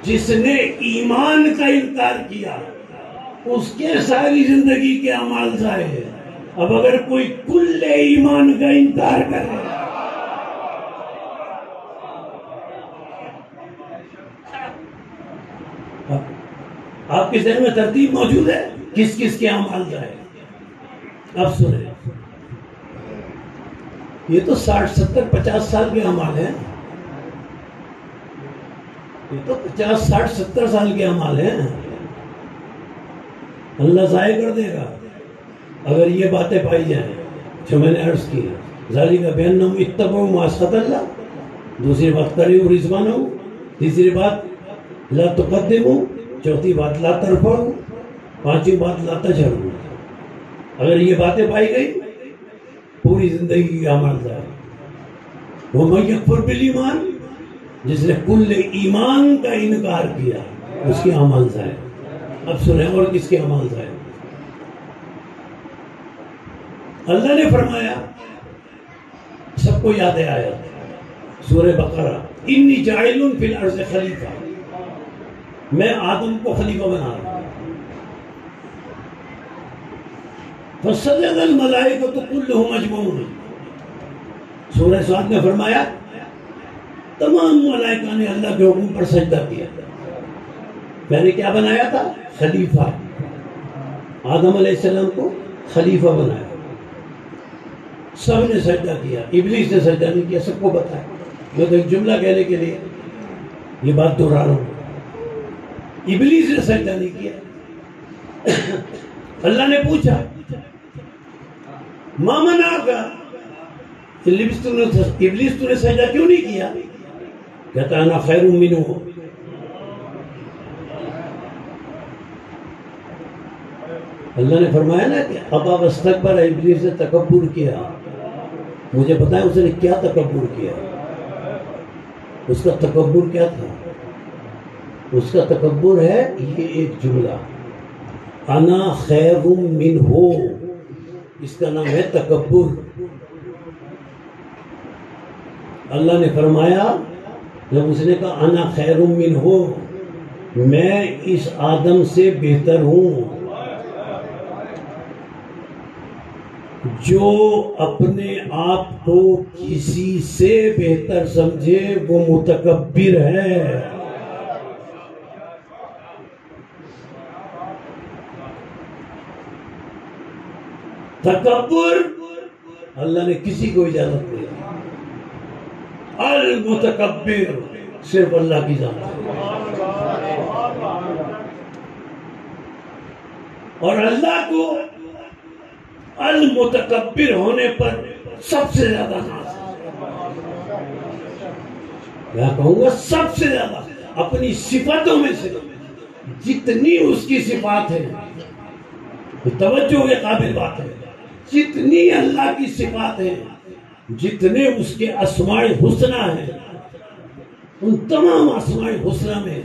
جس نے ایمان کا انکار کیا اس کے ساری زندگی کے اعمال ضائع ہیں۔ اب اگر کوئی کل ایمان کا انکار کرے، آپ کے ذہن میں ترتیب موجود ہے کس کس کے اعمال ضائع؟ اب سنیں، یہ تو 60 70 50 سال کے اعمال ہیں، یہ تو 50 60 70 سال کے اعمال ہیں، اللہ ضائع کر دے گا اگر یہ باتیں پائی جائیں جو میں نے عرض کی۔ ذالک بأنہم اتبعوا ما اسخط اللہ، دوسری بات کرہوا رضوانہ، تیسری بات لا تقدموا، چوتھی بات لا ترفعوا، پانچویں بات لا تجہروا۔ اگر یہ باتیں پائی گئی پوری زندگی کا اعمال ضائع۔ وَمَن يَكْفُرْ بِالْإِيمَانِ، جس نے کل ایمان کا انکار کیا اس کے اعمال ضائع۔ اب سنیں اور کس کے اعمال ضائع؟ اللہ نے فرمایا، سب کو یاد ہے آیت سورہ بقرہ، انی جاعل فی الارض خلیفہ، میں آدم کو خلیفہ بنا رہا ہوں۔ فسجد الملائکۃ کلھم اجمعون، سورہ صاد نے فرمایا تمام ملائکہ نے اللہ کے حکم پر سجدہ کیا۔ میں نے کیا بنایا تھا؟ خلیفہ، آدم علیہ السلام کو خلیفہ بنایا، سب نے سجدہ کیا، ابلیس نے سجدہ نہیں کیا، سب کو بتایا۔ میں تو ایک جملہ کہنے کے لیے یہ بات دہرا رہا ہوں، ابلیس نے سجدہ نہیں کیا۔ اللہ نے پوچھا ما منعک، ابلیس تو نے سجدہ کیوں نہیں کیا؟ کہتا انا خیر منہ، اللہ نے فرمایا نا کہ ابا واستکبر، ابلیس نے تکبر کیا۔ مجھے پتا ہے اس نے کیا تکبر کیا، اس کا تکبر کیا تھا؟ اس کا تکبر ہے یہ ایک جملہ، انا خیر منہ، اس کا نام ہے تکبر۔ اللہ نے فرمایا جب اس نے کہا انا خیر منہ، میں اس آدم سے بہتر ہوں، جو اپنے آپ کو کسی سے بہتر سمجھے وہ متکبر ہے۔ تکبر اللہ نے کسی کو اجازت نہیں دی، المتکبر صرف اللہ کی ذات ہے، اور اللہ کو المتکبر ہونے پر سب سے زیادہ ناز ہے۔ میں کہوں گا سب سے زیادہ، اپنی صفاتوں میں سے جتنی اس کی صفات ہے توجہ کے قابل بات ہے، جتنی اللہ کی صفات ہیں، جتنے اس کے اسماء حسنہ ہیں، ان تمام اسماء حسنہ میں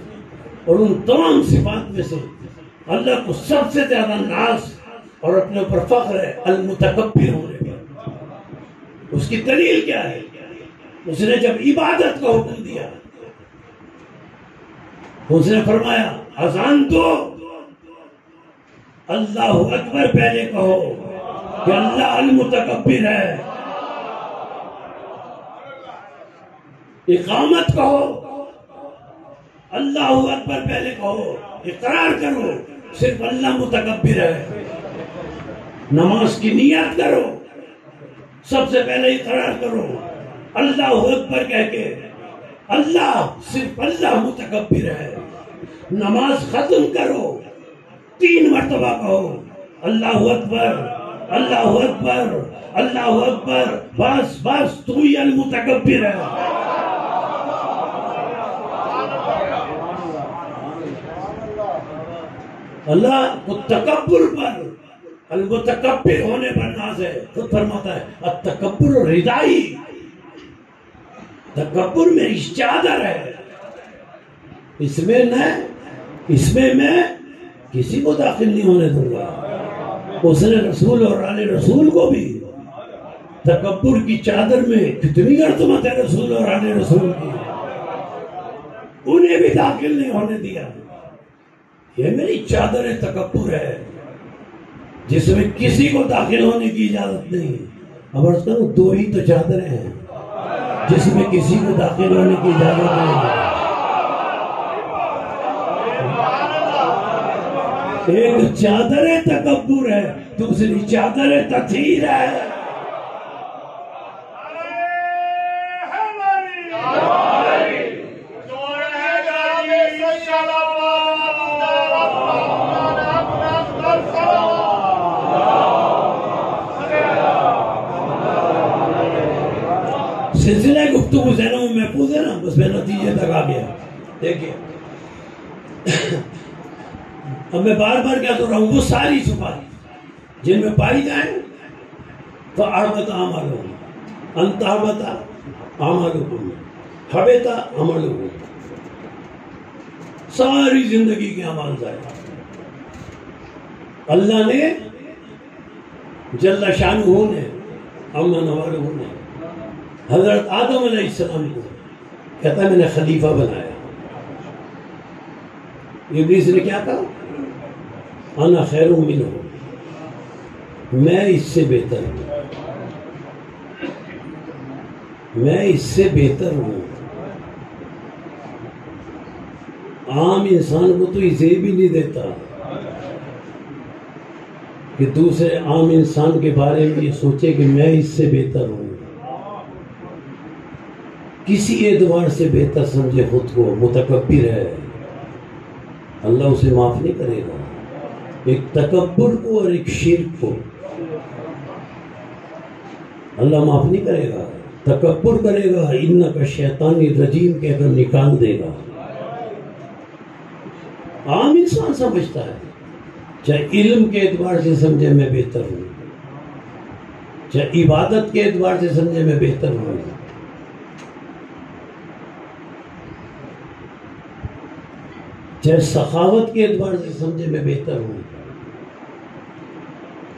اور ان تمام صفات میں سے اللہ کو سب سے زیادہ ناز اور اپنے اوپر فخر ہے المتکبر ہونے پر۔ اس کی دلیل کیا ہے؟ اس نے جب عبادت کا حکم دیا، اس نے فرمایا اذان دو، اللہ اکبر پہلے کہو کہ اللہ المتکبر ہے، اقامت کہو، اللہ اکبر پہلے کہو، اقرار کرو صرف اللہ متکبر ہے، نماز کی نیت کرو، سب سے پہلے اقرار کرو اللہ اکبر کہہ کے اللہ صرف اللہ متکبر ہے، نماز ختم کرو 3 مرتبہ کہو اللہ اکبر اللہ اکبر اللہ اکبر، بس بس تو ہی المتکبر ہے۔ اللہ کو تکبر پر، المتکبر ہونے پر ناز ہے۔ خود فرماتا ہے التکبر ردائی، تکبر میری چادر ہے، اس میں میں کسی کو داخل نہیں ہونے دوں گا۔ اس نے رسول اور آل رسول کو بھی تکبر کی چادر میں کتنی عظمت ہے رسول اور آل رسول کی، انہیں بھی داخل نہیں ہونے دیا۔ یہ میری چادر تکبر ہے جس میں کسی کو داخل ہونے کی اجازت نہیں۔ اب عرض کروں 2 ہی تو چادریں ہیں جس میں کسی کو داخل ہونے کی اجازت نہیں۔ ایک چادر تکبر ہے، دوسری چادر تطہیر ہے۔ سلسلہ گفتگو ذہنوں میں محفوظ ہے نا، بس میں نتیجے تک آ گیا۔ دیکھیے اب میں بار بار کہتا رہا ہوں، وہ ساری صفات جن میں پائی جائیں فَأَحْبَطَ أَعْمَالُهُمْ أَنْ تَحْبَطَ أَعْمَالُكُمْ حَبِطَ عَمَلُكُمْ، ساری زندگی کے اعمال ضائع۔ اللہ نے جل شانہ نے عما نوالہ نے حضرت آدم علیہ السلام کو کہتا ہے میں نے خلیفہ بنایا۔ ابلیس نے کیا کہا؟ انا خیر منہ، میں اس سے بہتر ہوں، میں اس سے بہتر ہوں۔ عام انسان کو تو اسے بھی نہیں دیتا کہ دوسرے عام انسان کے بارے میں یہ سوچے کہ میں اس سے بہتر ہوں، کسی اعتبار سے بہتر سمجھے خود کو، متکبر ہے، اللہ اسے معاف نہیں کرے گا۔ ایک تکبر کو اور ایک شرک کو اللہ معاف نہیں کرے گا۔ تکبر کرے گا انکا شیطانی رجیم کہہ کر نکال دے گا۔ عام انسان سمجھتا ہے، چاہے علم کے اعتبار سے سمجھے میں بہتر ہوں، چاہے عبادت کے اعتبار سے سمجھے میں بہتر ہوں، چاہے سخاوت کے اعتبار سے سمجھے میں بہتر ہوں،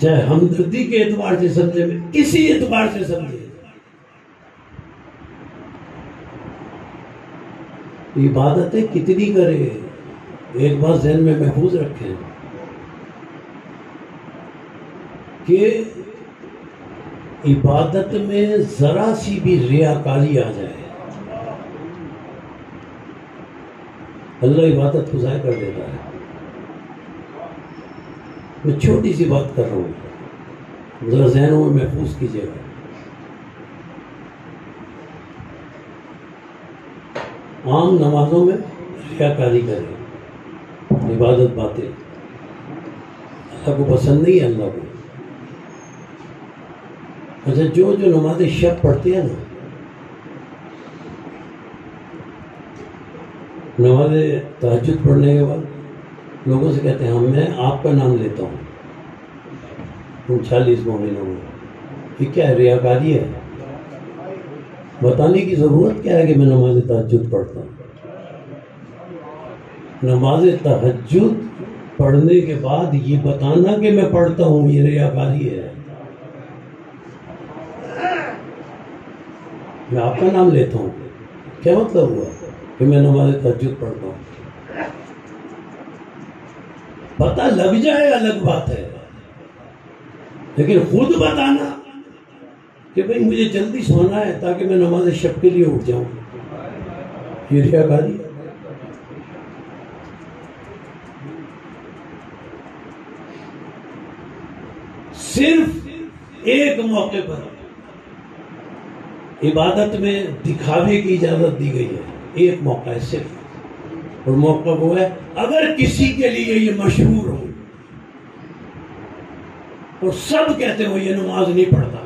چاہے ہمدردی کے اعتبار سے سمجھے میں، کسی اعتبار سے سمجھے، عبادتیں کتنی کرے، ایک بات ذہن میں محفوظ رکھیں کہ عبادت میں ذرا سی بھی ریاکاری آ جائے اللہ عبادت کو ضائع کر دیتا ہے۔ میں چھوٹی سی بات کر رہا ہوں، ذرا ذہنوں میں محفوظ کیجیے گا۔ عام نمازوں میں ریاکاری کرے، عبادت باتیں اللہ کو پسند نہیں ہے۔ اللہ کو اچھا جو نماز شب پڑھتے ہیں نا، نماز تہجد پڑھنے کے بعد لوگوں سے کہتے ہیں میں آپ کا نام لیتا ہوں، 39 مومنوں میں. یہ کیا ہے؟ ریاکاری ہے. بتانے کی ضرورت کیا ہے کہ میں نماز تہجد پڑھتا ہوں؟ نماز تہجد پڑھنے کے بعد یہ بتانا کہ میں پڑھتا ہوں، یہ ریاکاری ہے. میں آپ کا نام لیتا ہوں، کیا مطلب ہوا کہ میں نماز تہجد پڑھتا ہوں؟ پتہ لگ جائے الگ بات ہے، لیکن خود بتانا کہ بھئی مجھے جلدی سونا ہے تاکہ میں نماز شب کے لیے اٹھ جاؤں، یہ ریاکاری ہے. صرف ایک موقع پر عبادت میں دکھاوے کی اجازت دی گئی ہے، ایک موقع ہے صرف، اور موقع وہ ہے اگر کسی کے لیے یہ مشہور ہو اور سب کہتے ہو یہ نماز نہیں پڑھتا،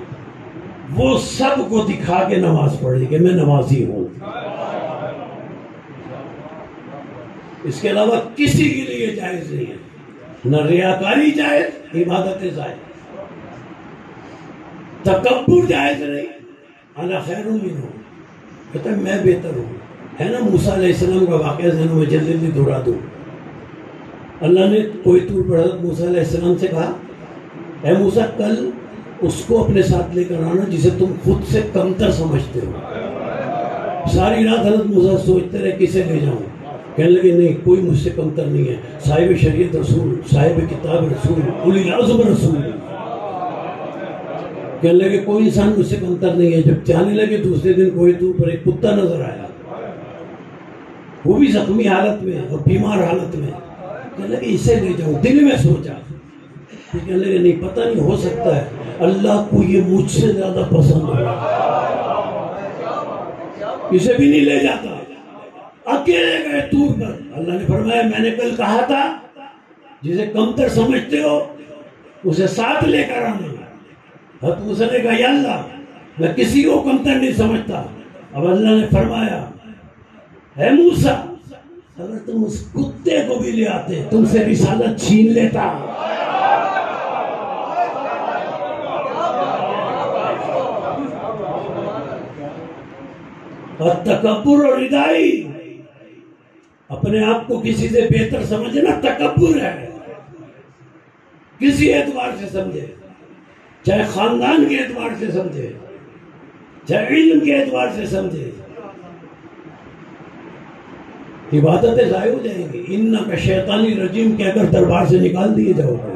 وہ سب کو دکھا کے نماز پڑھے کہ میں نمازی ہوں. اس کے علاوہ کسی کے لیے جائز نہیں ہے، نہ ریاکاری جائز، عبادت جائز، تکبر جائز نہیں. انا خیر منہ، کہتا ہے میں بہتر ہوں. ہے نا موسیٰ علیہ السلام کا واقعہ ذہنوں میں جلدی جلدی دہرا دوں. اللہ نے کوئی طور پر حضرت موسیٰ علیہ السلام سے کہا اے موسیٰ کل اس کو اپنے ساتھ لے کر آنا جسے تم خود سے کمتر سمجھتے ہو. ساری رات حضرت موسیٰ سوچتے رہے کسے لے جاؤں. کہنے لگے نہیں کوئی مجھ سے کمتر نہیں ہے، صاحب شریعت رسول، صاحب کتاب رسول، اولی العزم رسول. کہنے لگے کوئی انسان مجھ سے کمتر نہیں ہے. جب جانے لگے دوسرے دن کوئی دور پر ایک کتا نظر آیا، وہ بھی زخمی حالت میں اور بیمار حالت میں. کہنے لگے اسے لے جاؤں. دل میں سوچا، کہنے لگے نہیں پتہ نہیں ہو سکتا ہے اللہ کو یہ مجھ سے زیادہ پسند ہو، اسے بھی نہیں لے جاتا. اکیلے گئے طور پر. اللہ نے فرمایا میں نے کل کہا تھا جسے کمتر سمجھتے ہو اسے ساتھ لے کر آنا. حضرت موسیٰ نے کہا یا اللہ میں کسی کو کمتر نہیں سمجھتا. اب اللہ نے فرمایا اے موسیٰ اگر تم اس کتے کو بھی لے آتے تم سے رسالت چھین لیتا. اور تکبر اور ردائی، اپنے آپ کو کسی سے بہتر سمجھنا تکبر ہے. کسی اعتبار سے سمجھے، چاہے خاندان کے اعتبار سے سمجھے، چاہے علم کے اعتبار سے سمجھے، عبادتیں ضائع ہو جائیں گی. انک شیطانی رجیم کے اگر دربار سے نکال دیے جاؤ گے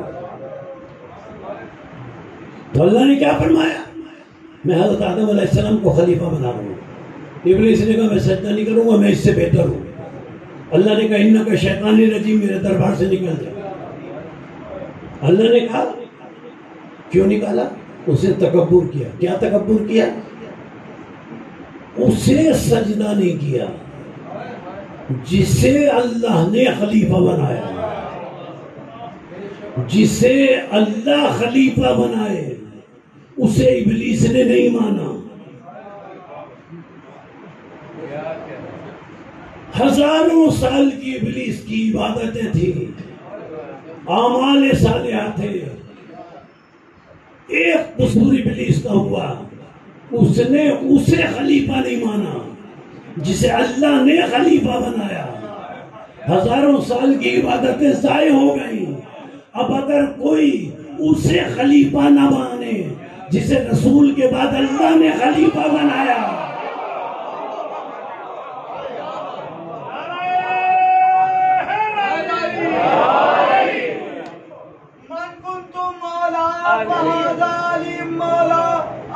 تو اللہ نے کیا فرمایا میں حضرت آدم علیہ السلام کو خلیفہ بنا رہا ہوں. ابلیس نے کہا میں سجدہ نہیں کروں گا، میں اس سے بہتر ہوں. اللہ نے کہا انک شیطانی رجیم میرے دربار سے نکل جائے. اللہ نے کہا کیوں نکالا؟ اس نے تکبر کیا. کیا تکبر کیا؟ اسے سجدہ نہیں کیا جسے اللہ نے خلیفہ بنایا. جسے اللہ خلیفہ بنائے اسے ابلیس نے نہیں مانا. ہزاروں سال کی ابلیس کی عبادتیں تھیں، اعمال صالحہ تھے. ایک قصور ابلیس کا ہوا، اس نے اسے خلیفہ نہیں مانا جسے اللہ نے خلیفہ بنایا. ہزاروں سال کی عبادتیں ضائع ہو گئیں. اب اگر کوئی اسے خلیفہ نہ مانے جسے رسول کے بعد اللہ نے خلیفہ بنایا،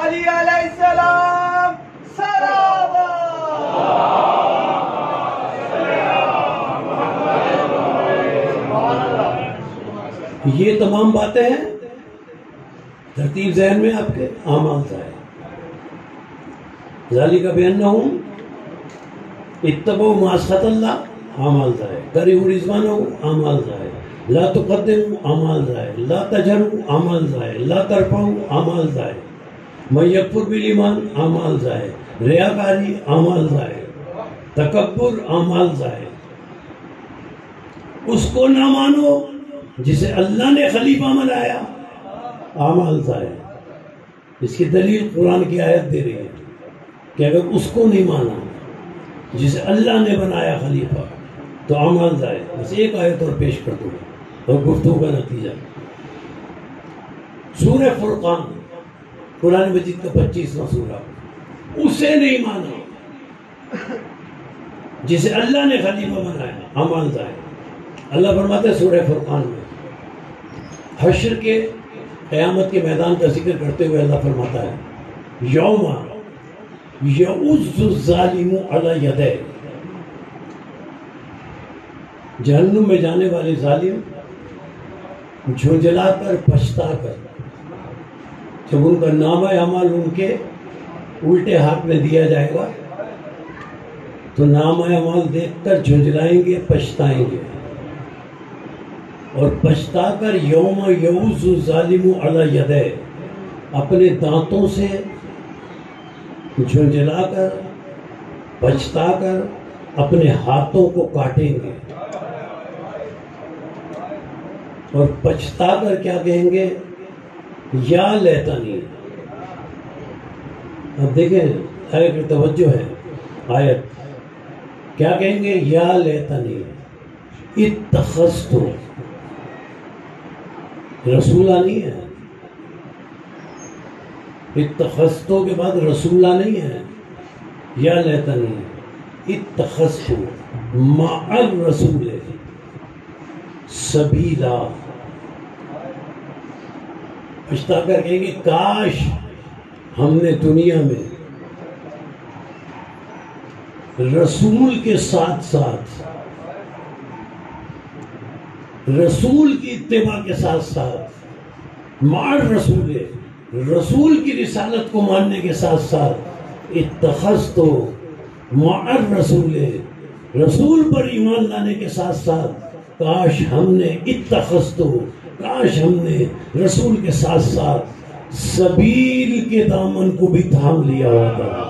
علی علیہ السلام سلام. یہ تمام باتیں ہیں ترتیب ذہن میں آپ کے. اعمال ضائع، ذالک بانہم اتبعوا ما اسخط اللہ، اعمال ضائع. کرہوا رضوانہ، اعمال ضائع. لا تقدموا، اعمال ضائع. لا تجہروا، اعمال ضائع. لا ترفعوا، اعمال ضائع. من یکفر بالایمان، اعمال ضائع. ریاکاری، اعمال ضائع. تکبر، اعمال ضائع. اس کو نہ مانو جسے اللہ نے خلیفہ بنایا. اعمال ضائع. اس کی دلیل قرآن کی آیت دے رہی ہے کہ اگر اس کو نہیں مانا جسے اللہ نے بنایا خلیفہ تو اعمال ضائع. بس ایک آیت اور پیش کر دوں اور گفتگو کا نتیجہ. سورہ فرقان قرآن مجید کا 25واں سورہ, اسے نہیں مانا جسے اللہ نے خلیفہ بنایا, اعمال ضائع. اللہ فرماتا ہے سورہ فرقان میں, حشر کے قیامت کے میدان کا ذکر کرتے ہوئے اللہ فرماتا ہے یوم یعز الظالم علی یدیہ, جہنم میں جانے والے ظالم جھنجلا کر پچھتا کر, جب ان کا نامہ اعمال ان کے الٹے ہاتھ میں دیا جائے گا تو نامہ اعمال دیکھ کر جھنجلائیں گے, پچھتائیں گے, اور پچھتا کر یوم یعز الظالم علی یدیہ, اپنے دانتوں سے جھنجلا کر پچھتا کر اپنے ہاتھوں کو کاٹیں گے, اور پچھتا کر کیا کہیں گے, یا لیتنی. اب دیکھیں آیت کی توجہ ہے, آیت کیا کہیں گے, یا لیتنی اتخذت, رسولہ نہیں ہے, اتخذتو کے بعد رسولہ نہیں ہے, یا لیتنی اتخذت مع الرسول سبیلا. پچھتا کر کہیں گے کاش ہم نے دنیا میں رسول کے ساتھ ساتھ, رسول کی اتباع کے ساتھ ساتھ, مع الرسول, رسول کی رسالت کو ماننے کے ساتھ ساتھ, اتخذت مع الرسول, رسول پر ایمان لانے کے ساتھ ساتھ, کاش ہم نے اتخذت, کاش ہم نے رسول کے ساتھ ساتھ سبیل کے دامن کو بھی تھام لیا ہوتا.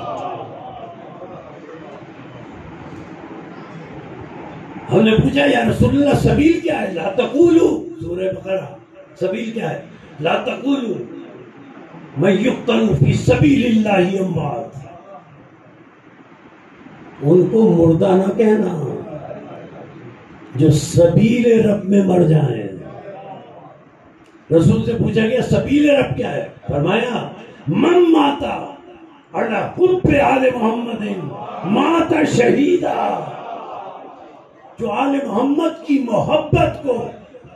ہم نے پوچھا یا رسول اللہ سبیل کیا ہے, لا تقولوا, سورہ بقرہ, سبیل کیا ہے, لا تقولوا من یقتل فی سبیل اللہ اموات, ان کو مردہ نہ کہنا جو سبیل رب میں مر جائیں. رسول سے پوچھا گیا سبیل رب کیا ہے, فرمایا من ماتا علی حب آل محمد مات شہیدا, جو آل محمد کی محبت کو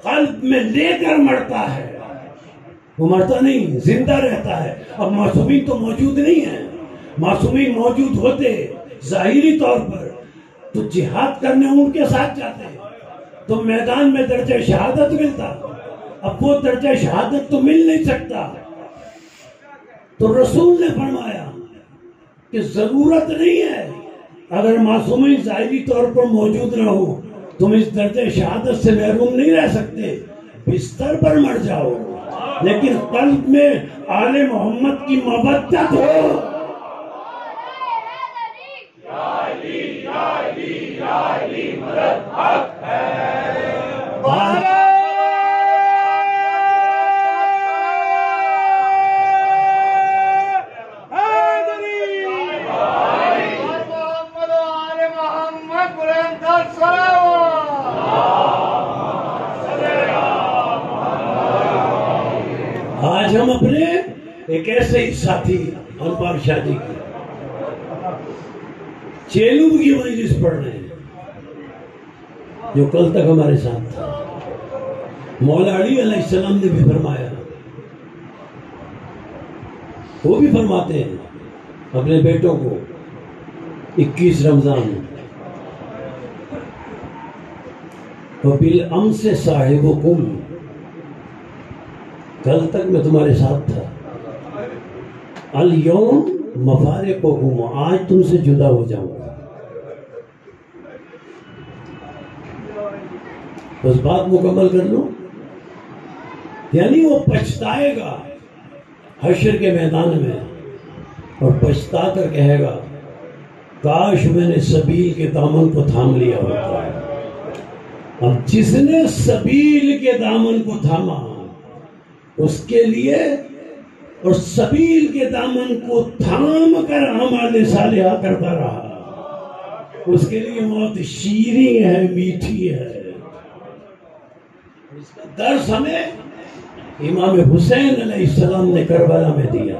قلب میں لے کر مرتا ہے وہ مرتا نہیں, زندہ رہتا ہے. اب معصومین تو موجود نہیں ہیں, معصومین موجود ہوتے ظاہری طور پر تو جہاد کرنے ان کے ساتھ جاتے ہیں تو میدان میں درجہ شہادت ملتا. اب وہ درجہ شہادت تو مل نہیں سکتا, تو رسول نے فرمایا کہ ضرورت نہیں ہے, اگر معصومین ظاہری طور پر موجود نہ ہو تم اس درجہ شہادت سے محروم نہیں رہ سکتے, بستر پر مر جاؤ لیکن قلب میں آل محمد کی مودت ہو. آج ہم اپنے ایک ایسے ہی ساتھی انوار شاہ جی کی چیلوب کی مجلس پڑھ رہے ہیں جو کل تک ہمارے ساتھ تھا. مولا علی علیہ السلام نے بھی فرمایا, وہ بھی فرماتے ہیں اپنے بیٹوں کو 21 رمضان وَبِالْأَمْسِ صَاحِبُكُمْ, کل تک میں تمہارے ساتھ تھا, الْيَوْمَ مَفَارِقُكُمْ, آج تم سے جدا ہو جاؤں گا. بس بات مکمل کر لو, یعنی وہ پچھتائے گا حشر کے میدان میں اور پچھتا کر کہے گا کاش میں نے سبیل کے دامن کو تھام لیا ہوتا ہے. اب جس نے سبیل کے دامن کو تھاما اس کے لیے اور سبیل کے دامن کو تھام کر اعمال صالحہ کرتا رہا، اس کے لیے موت شیریں ہے، میٹھی ہے۔ اس کا درس ہمیں امام حسین علیہ السلام نے کربلا میں دیا۔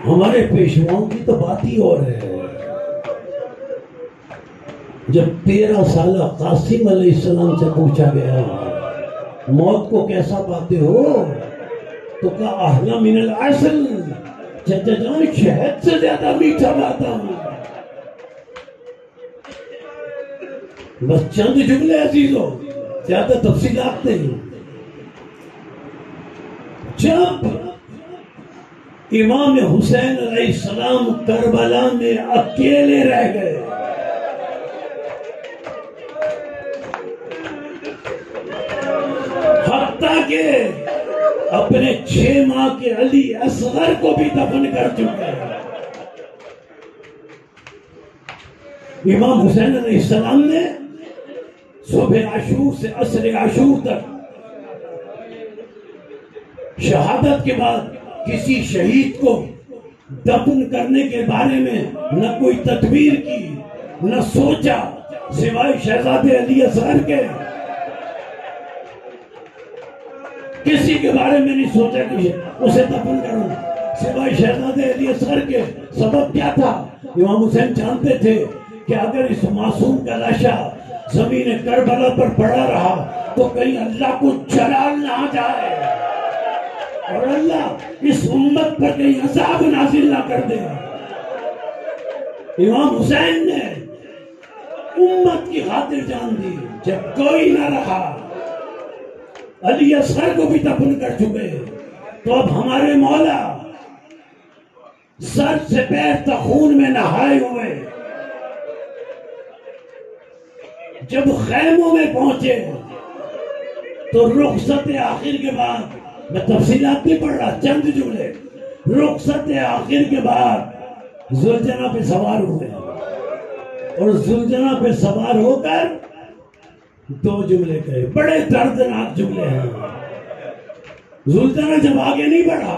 ہمارے پیشواؤں کی تو بات ہی اور ہے۔ جب 13 سالہ قاسم علیہ السلام سے پوچھا گیا موت کو کیسا پاتے ہو، تو کہا احلی من العسل، چچا جان شہد سے زیادہ میٹھا پاتا ہوں۔ بس چند جملے عزیزوں، زیادہ تفصیلات نہیں۔ جب امام حسین علیہ السلام کربلا میں اکیلے رہ گئے، حتیٰ کہ اپنے 6 ماہ کے علی اصغر کو بھی دفن کر چکے، امام حسین علیہ السلام نے صبح عاشور سے عصر عاشور تک شہادت کے بعد کسی شہید کو دفن کرنے کے بارے میں نہ کوئی تدبیر کی، نہ سوچا، سوائے شہزادے علی اصغر کے کسی کے بارے میں نہیں سوچا کہ اسے دفن کروں، سوائے شہزادے علی اصغر کے۔ سبب کیا تھا؟ امام حسین جانتے تھے کہ اگر اس معصوم کا لاشا زمین کربلا پر پڑا رہا تو کہیں اللہ کو جلال نہ آ جائے اور اللہ اس امت پر کہیں عذاب نازل نہ کر دے۔ امام حسین نے امت کی خاطر جان دی۔ جب کوئی نہ رہا، علی اصغر کو بھی دفن کر چکے، تو اب ہمارے مولا سر سے پیر تک خون میں نہائے ہوئے جب خیموں میں پہنچے تو رخصت آخر کے بعد، میں تفصیلات نہیں پڑھ رہا، چند جملے، رخصت آخر کے بعد ذوالجناح پہ سوار ہوئے اور ذوالجناح پہ سوار ہو کر 2 جملے کہے، بڑے دردناک جملے ہیں۔ ذوالجناح جب آگے نہیں بڑھا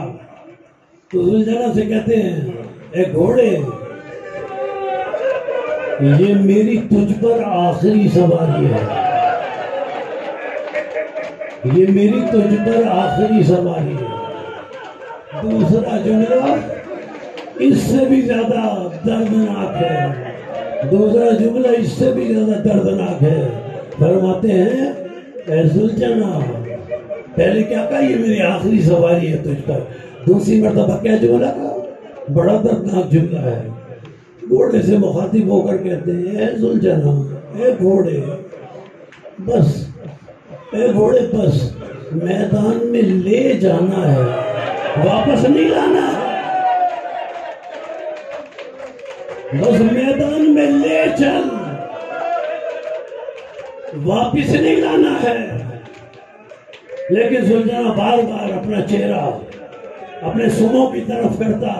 تو ذوالجناح سے کہتے ہیں اے گھوڑے، یہ میری تجھ پر آخری سواری ہے، یہ میری تجھ پر آخری سواری ہے۔ دوسرا جملہ اس سے بھی زیادہ دردناک ہے، دوسرا جملہ اس سے بھی زیادہ دردناک ہے۔ فرماتے ہیں اے ذوالجناح، پہلے کیا کہا؟ یہ میری آخری سواری ہے تجھ پر۔ دوسری مرتبہ کیا جملہ کہا؟ بڑا دردناک جملہ ہے۔ گھوڑے سے مخاطب ہو کر کہتے ہیں اے ذوالجناح، اے گھوڑے بس، اے گھوڑے بس، میدان میں لے جانا ہے، واپس نہیں لانا ہے، بس میدان میں لے چل، واپس نہیں لانا ہے۔ لیکن ذوالجناح بار بار اپنا چہرہ اپنے سنوں کی طرف کرتا۔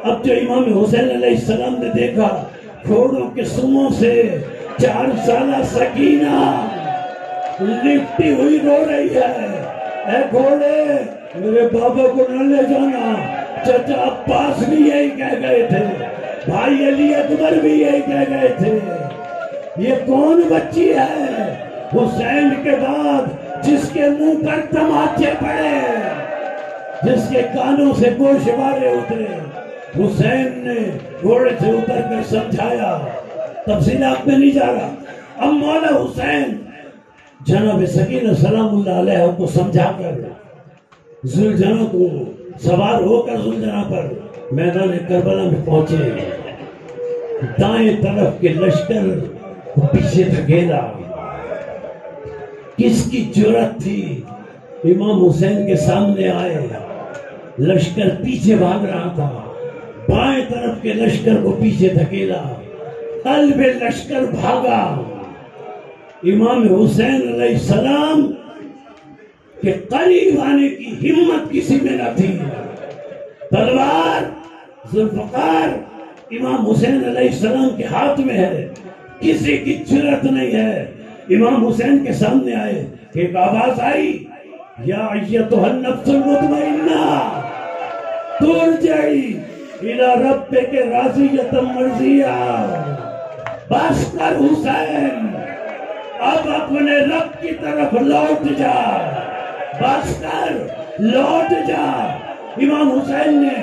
اب جو امام حسین علیہ السلام نے دیکھا گھوڑوں کے سنوں سے 4 سالہ سکینہ لپٹی ہوئی رو رہی ہے، اے گھوڑے میرے بابا کو نہ لے جانا۔ چچا عباس بھی یہی کہہ گئے تھے، بھائی علی اکبر بھی یہی کہہ گئے تھے۔ یہ کون بچی ہے حسین کے بعد جس کے منہ پر تماچے پڑے، جس کے کانوں سے گوشوارے اترے؟ حسین نے گھوڑے سے اتر کر سمجھایا، تفصیلات میں نہیں جا رہا۔ اب مولا حسین جناب سکینہ سلام اللہ علیہ کو سمجھا کر ذوالجناح کو سوار ہو کر ذوالجناح پر میدان کربلا میں پہنچے۔ دائیں طرف کے لشکر پیچھے دھکیلا۔ کس کی جرأت تھی امام حسین کے سامنے آئے؟ لشکر پیچھے بھاگ رہا تھا، بائیں طرف کے لشکر کو پیچھے دھکیلا، قلب لشکر بھاگا۔ امام حسین علیہ السلام کے قریب آنے کی ہمت کسی میں نہ تھی۔ تلوار ذوالفقار امام حسین علیہ السلام کے ہاتھ میں ہے، کسی کی جرأت نہیں ہے۔ امام حسین کے سامنے آئے، کہ ایک آواز آئی یا ایتھا النفس المطمئنہ ترجعی الی ربک راضیۃ مرضیہ. بس کر حسین، اب اپنے رب کی طرف لوٹ جا، بس کر لوٹ جا. امام حسین نے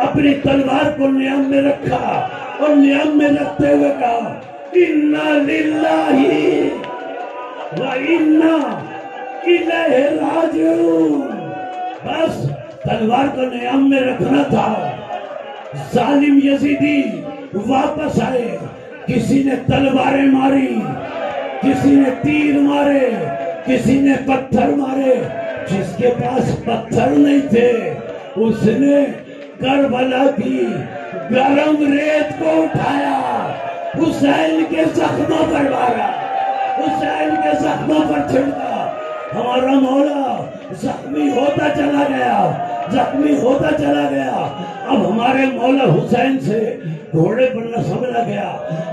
اپنی تلوار کو نیام میں رکھا اور نیام میں رکھتے ہوئے کہا اِنَّا لِلَّهِ وَإِنَّا إِلَيْهِ رَاجِعُونَ. بس تلوار کو نیام میں رکھنا تھا. ظالم یزیدی واپس آئے، کسی نے تلواریں ماری، کسی نے تیر مارے، کسی نے پتھر مارے. جس کے پاس پتھر نہیں تھے اس نے کربلا کی گرم ریت کو اٹھایا، حسین کے زخموں پر مارا، حسین کے زخموں پر چھڑکا. ہمارا مولا زخمی ہوتا چلا گیا، زخمی ہوتا چلا گیا. اب ہمارے مولا حسین سے گھوڑے پر نہ سنبھلا گیا،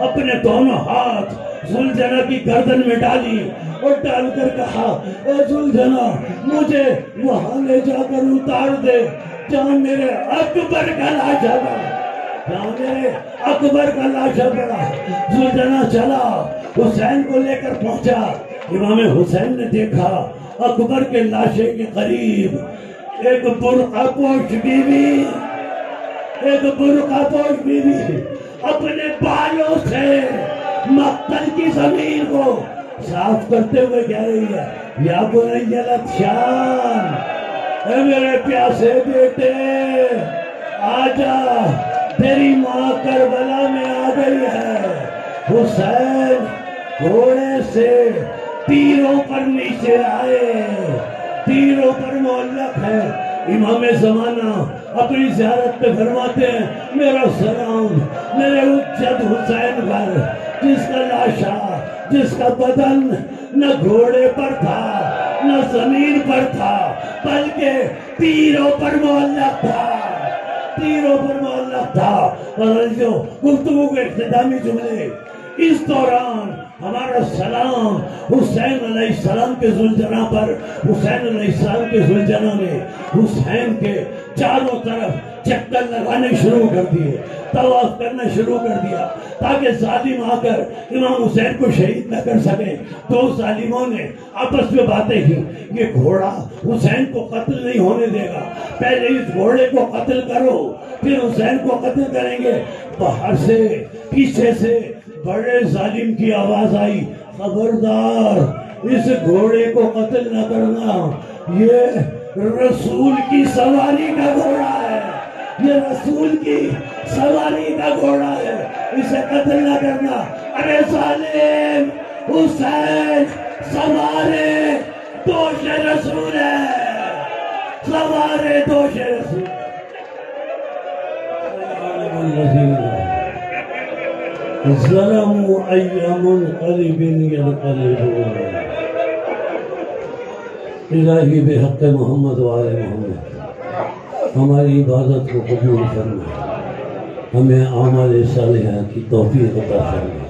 اپنے دونوں ہاتھ زلجھنا کی گردن میں ڈالی اور ڈال کر کہا اے زلجھنا مجھے وہاں لے جا کر اتار دے جہاں میرے اکبر کا لاشا پڑا، جہاں میرے اکبر کا لاشا پڑا. زلجھنا چلا، حسین کو لے کر پہنچا. امام حسین نے دیکھا اکبر کے لاشے کے قریب ایک برقع پوش بیوی، ایک برقع پوش بیوی اپنے بالوں سے مقتل کی زمین کو صاف کرتے ہوئے کہہ رہی ہے یا بنی الاتشان، اے میرے پیاسے بیٹے آجا، تیری ماں کربلا میں آ گئی ہے. حسین گھوڑے سے تیروں پر نیچے آئے، تیروں پر معلق ہے. امام زمانہ اپنی زیارت پہ فرماتے ہیں میرا سلام میرے اجد حسین پر، جس کا لاشا، جس کا بدن نہ گھوڑے پر تھا نہ زمین پر تھا بلکہ تیروں پر معلق تھا، تیروں پر معلق تھا. اور جو گفتگو کے اختتامی جملے، اس دوران ہمارا سلام حسین علیہ السلام کے زلجھنا پر. حسین علیہ السلام کے زلجھنا نے حسین کے چاروں طرف چکر لگانے شروع کر دیے، طواف کرنا شروع کر دیا تاکہ ظالم آ کر امام حسین کو شہید نہ کر سکے. دو ظالموں نے آپس میں باتیں کی، یہ گھوڑا حسین کو قتل نہیں ہونے دے گا، پہلے اس گھوڑے کو قتل کرو پھر حسین کو قتل کریں گے. باہر سے پیچھے سے بڑے ظالم کی آواز آئی خبردار اس گھوڑے کو قتل نہ کرنا، یہ رسول کی سواری کا گھوڑا ہے، یہ رسول کی سواری کا گھوڑا ہے، اسے قتل نہ کرنا. ارے ظالم، حسین سوارے دوش رسول ہے، سوارے دوش رسول. ظلموا أي منقلب ينقلبون. الہی بحق محمد و آل محمد ہماری عبادت کو قبول کرنا، ہمیں اعمال صالحہ کی توفیق عطا فرما.